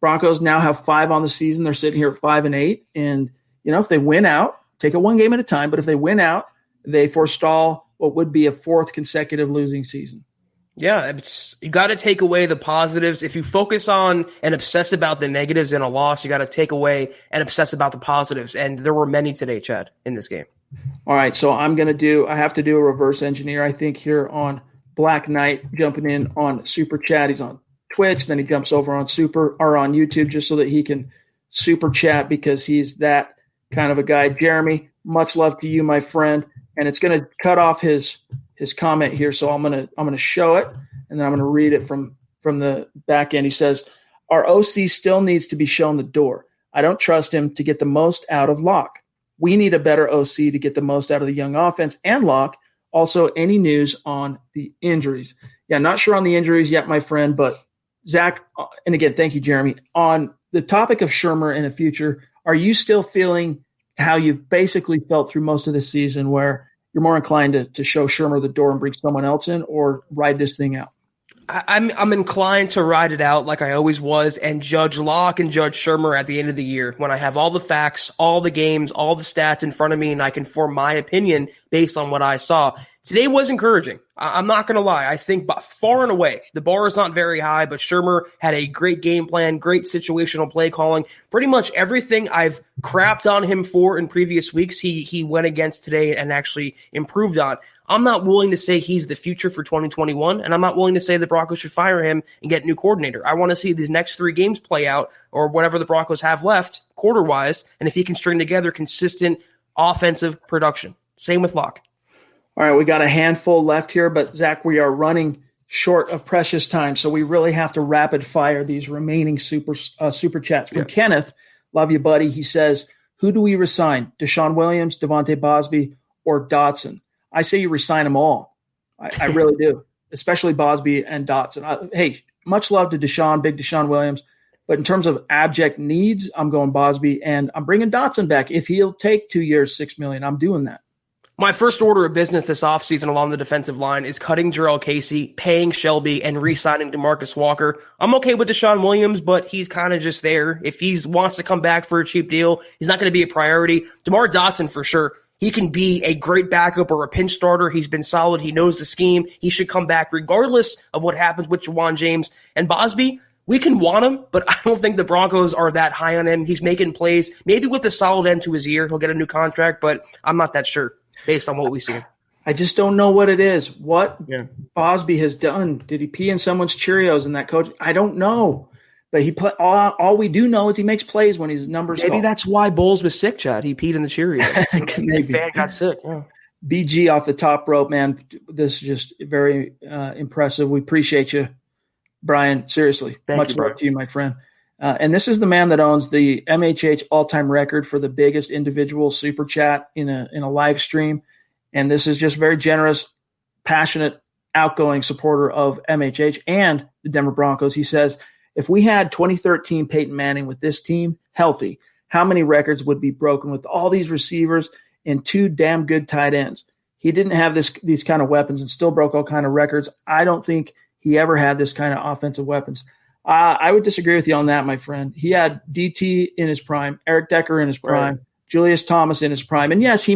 Broncos now have 5 on the season. They're sitting here at 5-8. And, if they win out, take it one game at a time, but if they win out, they forestall what would be a 4th consecutive losing season. Yeah, you got to take away the positives. If you focus on and obsess about the negatives in a loss, you got to take away and obsess about the positives. And there were many today, Chad, in this game. All right, so I have to do a reverse engineer, I think, here on Black Knight, jumping in on Super Chat. He's on Twitch, then he jumps over on on YouTube just so that he can Super Chat because he's that kind of a guy. Jeremy, much love to you, my friend. And it's going to cut off his comment here, so I'm gonna show it, and then I'm gonna read it from the back end. He says, our OC still needs to be shown the door. I don't trust him to get the most out of Locke. We need a better OC to get the most out of the young offense and Locke. Also, any news on the injuries? Yeah, not sure on the injuries yet, my friend, but Zach, and again, thank you, Jeremy. On the topic of Shermer in the future, are you still feeling how you've basically felt through most of the season where you're more inclined to show Shermer the door and bring someone else in, or ride this thing out? I'm inclined to ride it out like I always was and judge Locke and judge Shermer at the end of the year when I have all the facts, all the games, all the stats in front of me, and I can form my opinion based on what I saw. Today was encouraging. I'm not going to lie. I think far and away, the bar is not very high, but Shermer had a great game plan, great situational play calling. Pretty much everything I've crapped on him for in previous weeks, he went against today and actually improved on. I'm not willing to say he's the future for 2021, and I'm not willing to say the Broncos should fire him and get a new coordinator. I want to see these next 3 games play out, or whatever the Broncos have left, quarter-wise, and if he can string together consistent offensive production. Same with Locke. All right, we got a handful left here, but Zach, we are running short of precious time, so we really have to rapid fire these remaining super chats. From Kenneth, love you, buddy. He says, who do we resign? Deshaun Williams, Devontae Bosby, or Dotson? I say you resign them all. I really do, especially Bosby and Dotson. Hey, much love to Deshaun, big Deshaun Williams. But in terms of abject needs, I'm going Bosby, and I'm bringing Dotson back. If he'll take 2 years, $6 million, I'm doing that. My first order of business this offseason along the defensive line is cutting Jarrell Casey, paying Shelby, and re-signing DeMarcus Walker. I'm okay with Deshaun Williams, but he's kind of just there. If he wants to come back for a cheap deal, he's not going to be a priority. DeMar Dotson, for sure. He can be a great backup or a pinch starter. He's been solid. He knows the scheme. He should come back regardless of what happens with Juwan James. And Bosby, we can want him, but I don't think the Broncos are that high on him. He's making plays. Maybe with a solid end to his year, he'll get a new contract, but I'm not that sure based on what we've seen. I just don't know what it is. What Bosby has done. Did he pee in someone's Cheerios in that coach? I don't know. But all we do know is he makes plays when his numbers Maybe called. that's why Bowles was sick, Chad. He peed in the Cheerios. Maybe. Fan got sick. Yeah. BG off the top rope, man. This is just very impressive. We appreciate you, Brian. Seriously. Much love to you, my friend. And this is the man that owns the MHH all-time record for the biggest individual super chat in a live stream. And this is just very generous, passionate, outgoing supporter of MHH and the Denver Broncos. He says, if we had 2013 Peyton Manning with this team healthy, how many records would be broken with all these receivers and 2 damn good tight ends? He didn't have these kind of weapons and still broke all kind of records. I don't think he ever had this kind of offensive weapons. I would disagree with you on that, my friend. He had DT in his prime, Eric Decker in his prime, Julius Thomas in his prime. And yes, he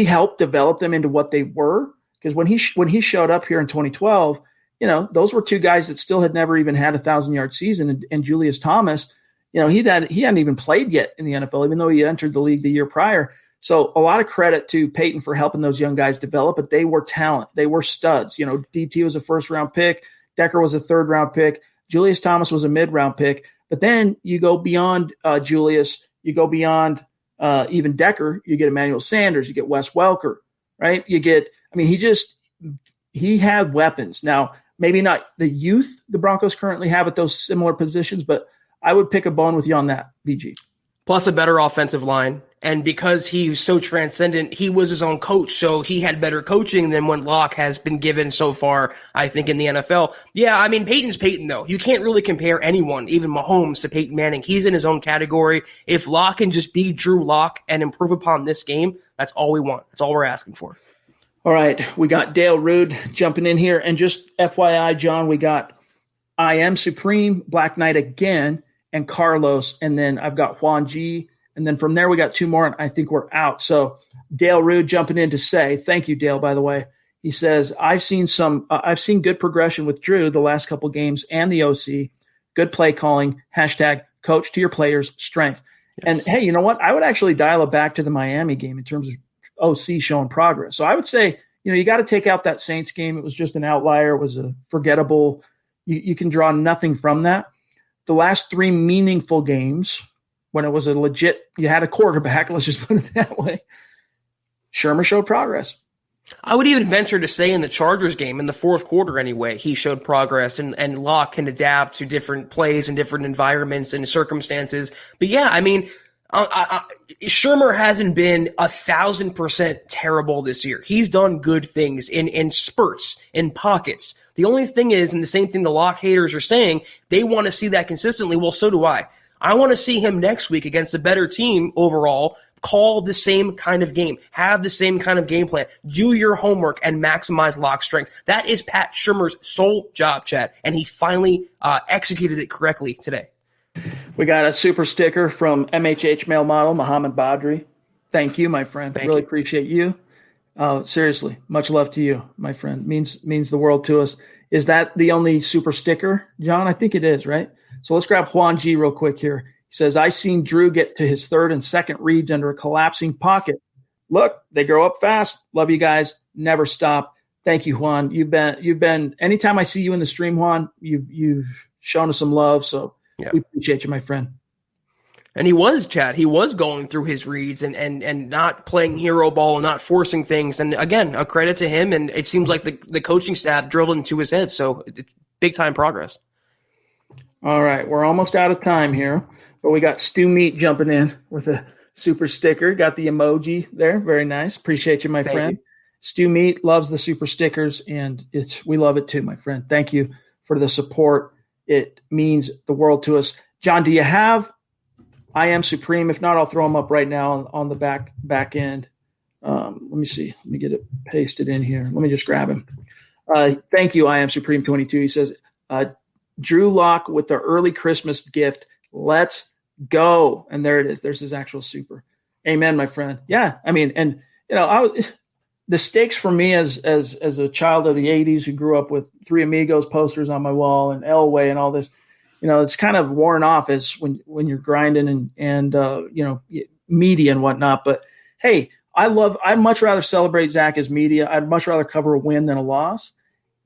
helped develop them into what they were. Because when he showed up here in 2012, those were 2 guys that still had never even had a 1,000-yard season. And Julius Thomas, he hadn't even played yet in the NFL, even though he entered the league the year prior. So a lot of credit to Peyton for helping those young guys develop, but they were talent. They were studs. DT was a first-round pick. Decker was a third-round pick. Julius Thomas was a mid-round pick. But then you go beyond Julius. You go beyond even Decker. You get Emmanuel Sanders. You get Wes Welker, right? He had weapons. Now, maybe not the youth the Broncos currently have at those similar positions, but I would pick a bone with you on that, BG. Plus a better offensive line. And because he's so transcendent, he was his own coach, so he had better coaching than what Locke has been given so far, I think, in the NFL. Yeah, Peyton's Peyton, though. You can't really compare anyone, even Mahomes, to Peyton Manning. He's in his own category. If Locke can just be Drew Lock and improve upon this game, that's all we want. That's all we're asking for. All right, we got Dale Rude jumping in here. And just FYI, John, we got I Am Supreme, Black Knight again, and Carlos. And then I've got Juan G. And then from there, we got two more, and I think we're out. So Dale Rude jumping in to say, thank you, Dale, by the way. He says, I've seen good progression with Drew the last couple games and the OC. Good play calling, # coach to your players, strength. Yes. And, hey, you know what? I would actually dial it back to the Miami game in terms of OC showing progress. So I would say, you got to take out that Saints game. It was just an outlier. It was a forgettable. You can draw nothing from that. The last 3 meaningful games, when it was a legit, you had a quarterback, let's just put it that way, Shurmur showed progress. I would even venture to say in the Chargers game, in the fourth quarter anyway, he showed progress, and Locke can adapt to different plays and different environments and circumstances. But yeah, Shurmur hasn't been 1,000% terrible this year. He's done good things in spurts, in pockets. The only thing is, and the same thing the Locke haters are saying, they want to see that consistently. Well, so do I. I want to see him next week against a better team overall, call the same kind of game, have the same kind of game plan, do your homework, and maximize Locke's strengths. That is Pat Shurmur's sole job, Chad, and he finally executed it correctly today. We got a super sticker from MHH male model, Muhammad Badri. Thank you, my friend. Really appreciate you. Seriously, much love to you, my friend. Means the world to us. Is that the only super sticker, John? I think it is, right? So let's grab Juan G real quick here. He says, I seen Drew get to his third and second reads under a collapsing pocket. Look, they grow up fast. Love you guys. Never stop. Thank you, Juan. You've been anytime I see you in the stream, Juan, you've shown us some love. So we appreciate you, my friend. And he was, Chad. He was going through his reads and not playing hero ball and not forcing things. And again, a credit to him. And it seems like the coaching staff drilled into his head. So it's big time progress. All right, we're almost out of time here, but we got Stu Meat jumping in with a super sticker. Got the emoji there. Very nice. Appreciate you, my friend. Stu Meat loves the super stickers, and we love it too, my friend. Thank you for the support. It means the world to us. John, do you have I Am Supreme? If not, I'll throw them up right now on the back end. Let me see. Let me get it pasted in here. Let me just grab him. Thank you, I Am Supreme 22. He says, Drew Lock with the early Christmas gift. Let's go. And there it is. There's his actual super. Amen, my friend. Yeah. The stakes for me as a child of the 80s who grew up with Three Amigos posters on my wall and Elway and all this, it's kind of worn off as when you're grinding and media and whatnot. But hey, I'd much rather celebrate Zach as media. I'd much rather cover a win than a loss.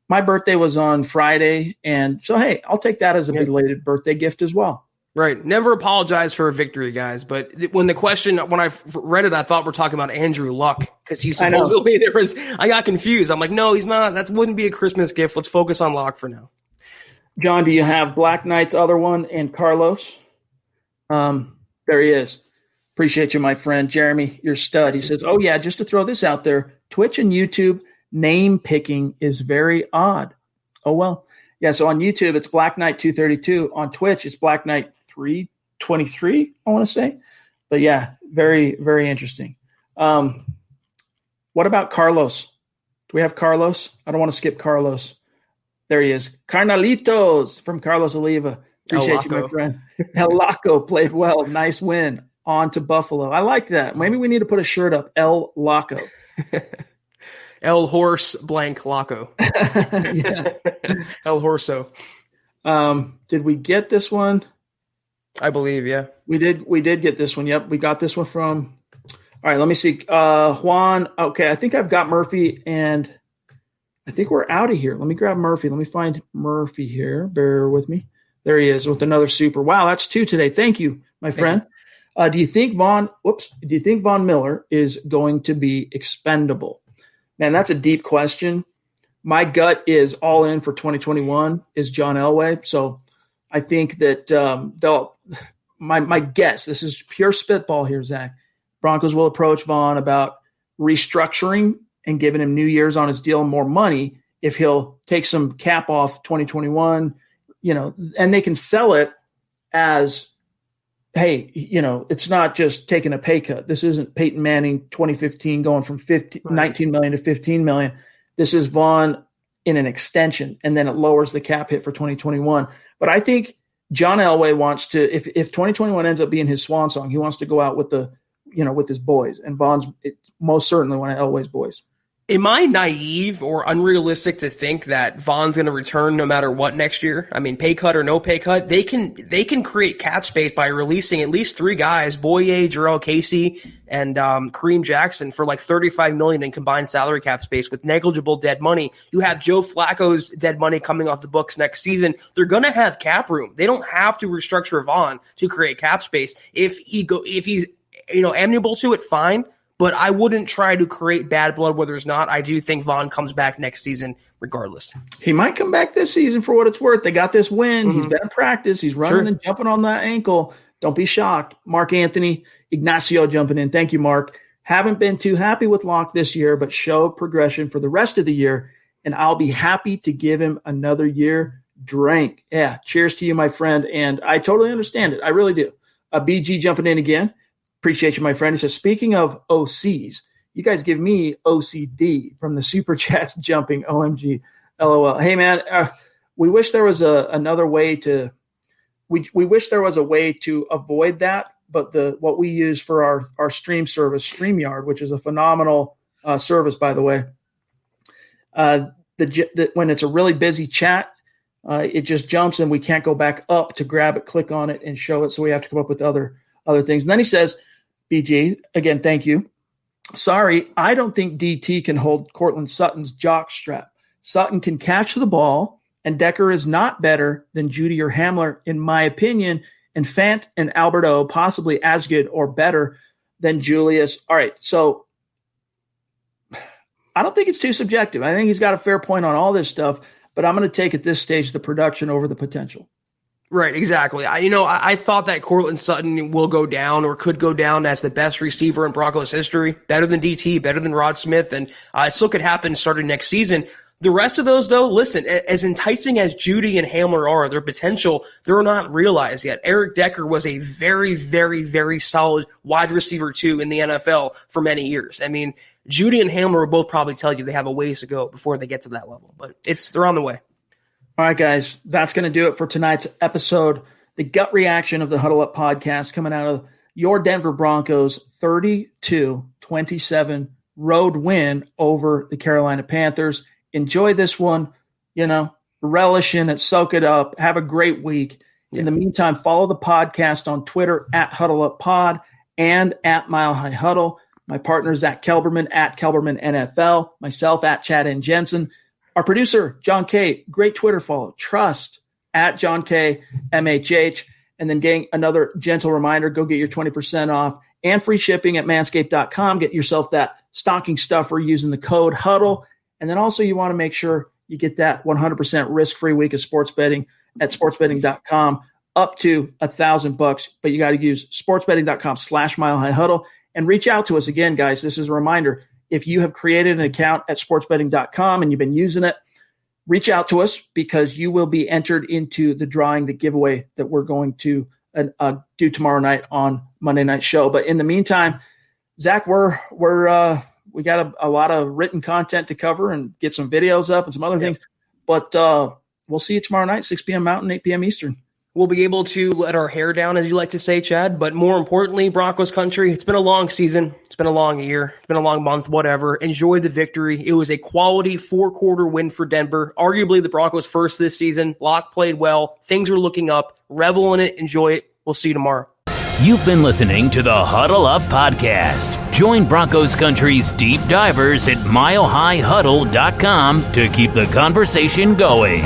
My birthday was on Friday, and so, hey, I'll take that as a belated birthday gift as well. Right. Never apologize for a victory, guys. But when I read it, I thought we're talking about Andrew Luck because he's supposedly I got confused. I'm like, no, he's not. That wouldn't be a Christmas gift. Let's focus on Luck for now. John, do you have Black Knight's other one and Carlos? There he is. Appreciate you, my friend. Jeremy, you're a stud. He says, oh, yeah, just to throw this out there, Twitch and YouTube name picking is very odd. Oh, well. Yeah, so on YouTube, it's Black Knight 232. On Twitch, it's Black Knight 323, I want to say. But yeah, very, very interesting. What about Carlos? Do we have Carlos? I don't want to skip Carlos. There he is. Carnalitos from Carlos Oliva. Appreciate you, my friend. El Laco played well. Nice win. On to Buffalo. I like that. Maybe we need to put a shirt up. El Laco. El Horse blank Laco. Yeah. El Horso. Did we get this one? I believe, yeah. We did get this one. Yep, we got this one from. All right, let me see. Juan. Okay, I think I've got Murphy, and I think we're out of here. Let me grab Murphy. Let me find Murphy here. Bear with me. There he is with another super. Wow, that's 2 today. Thank you, my friend. Do you think Von Miller is going to be expendable? Man, that's a deep question. My gut is all in for 2021 is John Elway. So I think that my guess, this is pure spitball here, Zach. Broncos will approach Von about restructuring and giving him 2 years on his deal and more money if he'll take some cap off 2021, and they can sell it as, hey, it's not just taking a pay cut. This isn't Peyton Manning 2015 going from 19 million to 15 million. This is Von in an extension, and then it lowers the cap hit for 2021. But I think John Elway wants to, if 2021 ends up being his swan song, he wants to go out with with his boys, and Von's most certainly one of Elway's boys. Am I naive or unrealistic to think that Von's going to return no matter what next year? I mean, pay cut or no pay cut, they can create cap space by releasing at least 3 guys, Boye, Jarrell Casey, and Kareem Jackson for like $35 million in combined salary cap space with negligible dead money. You have Joe Flacco's dead money coming off the books next season. They're going to have cap room. They don't have to restructure Von to create cap space. If he's amenable to it, fine. But I wouldn't try to create bad blood where there's not. I do think Von comes back next season regardless. He might come back this season for what it's worth. They got this win. Mm-hmm. He's been in practice. He's running and jumping on that ankle. Don't be shocked. Mark Anthony Ignacio jumping in. Thank you, Mark. Haven't been too happy with Locke this year, but show progression for the rest of the year, and I'll be happy to give him another year. Drink. Yeah, cheers to you, my friend. And I totally understand it. I really do. BG jumping in again. Appreciate you, my friend. He says, speaking of OCs, you guys give me OCD from the super chats jumping. OMG, LOL. Hey, man, we wish there was another way to we wish there was a way to avoid that. But what we use for our stream service, StreamYard, which is a phenomenal service, by the way, when it's a really busy chat, it just jumps and we can't go back up to grab it, click on it, and show it. So we have to come up with other things. And then he says, BG, again, thank you. Sorry, I don't think DT can hold Cortland Sutton's jock strap. Sutton can catch the ball, and Decker is not better than Judy or Hamler, in my opinion, and Fant and Alberto possibly as good or better than Julius. All right, so I don't think it's too subjective. I think he's got a fair point on all this stuff, but I'm going to take at this stage the production over the potential. Right, exactly. I thought that Cortland Sutton will go down or could go down as the best receiver in Broncos history, better than DT, better than Rod Smith, and it still could happen starting next season. The rest of those, though, listen, as enticing as Judy and Hamler are, their potential, they're not realized yet. Eric Decker was a very, very, very solid wide receiver, too, in the NFL for many years. I mean, Judy and Hamler will both probably tell you they have a ways to go before they get to that level, but they're on the way. All right, guys, that's going to do it for tonight's episode. The gut reaction of the Huddle Up podcast coming out of your Denver Broncos 32-27 road win over the Carolina Panthers. Enjoy this one, relish in it, soak it up, have a great week. In the meantime, follow the podcast on Twitter at Huddle Up Pod and at Mile High Huddle. My partner, Zack Kelberman at Kelberman NFL, myself at Chad and Jensen. Our producer, John K., great Twitter follow. Trust at John K. MHH. And then, gang, another gentle reminder, go get your 20% off and free shipping at manscaped.com. Get yourself that stocking stuffer using the code HUDDLE. And then also you want to make sure you get that 100% risk-free week of sports betting at sportsbetting.com up to $1,000. But you got to use sportsbetting.com/milehighhuddle and reach out to us. Again, guys, this is a reminder. If you have created an account at sportsbetting.com and you've been using it, reach out to us because you will be entered into the drawing, the giveaway that we're going to do tomorrow night on Monday Night Show. But in the meantime, Zach, we got a lot of written content to cover and get some videos up and some other things. But we'll see you tomorrow night, 6 p.m. Mountain, 8 p.m. Eastern. We'll be able to let our hair down, as you like to say, Chad. But more importantly, Broncos country, it's been a long season. It's been a long year. It's been a long month, whatever. Enjoy the victory. It was a quality 4-quarter win for Denver. Arguably the Broncos' first this season. Locke played well. Things are looking up. Revel in it. Enjoy it. We'll see you tomorrow. You've been listening to the Huddle Up Podcast. Join Broncos Country's deep divers at milehighhuddle.com to keep the conversation going.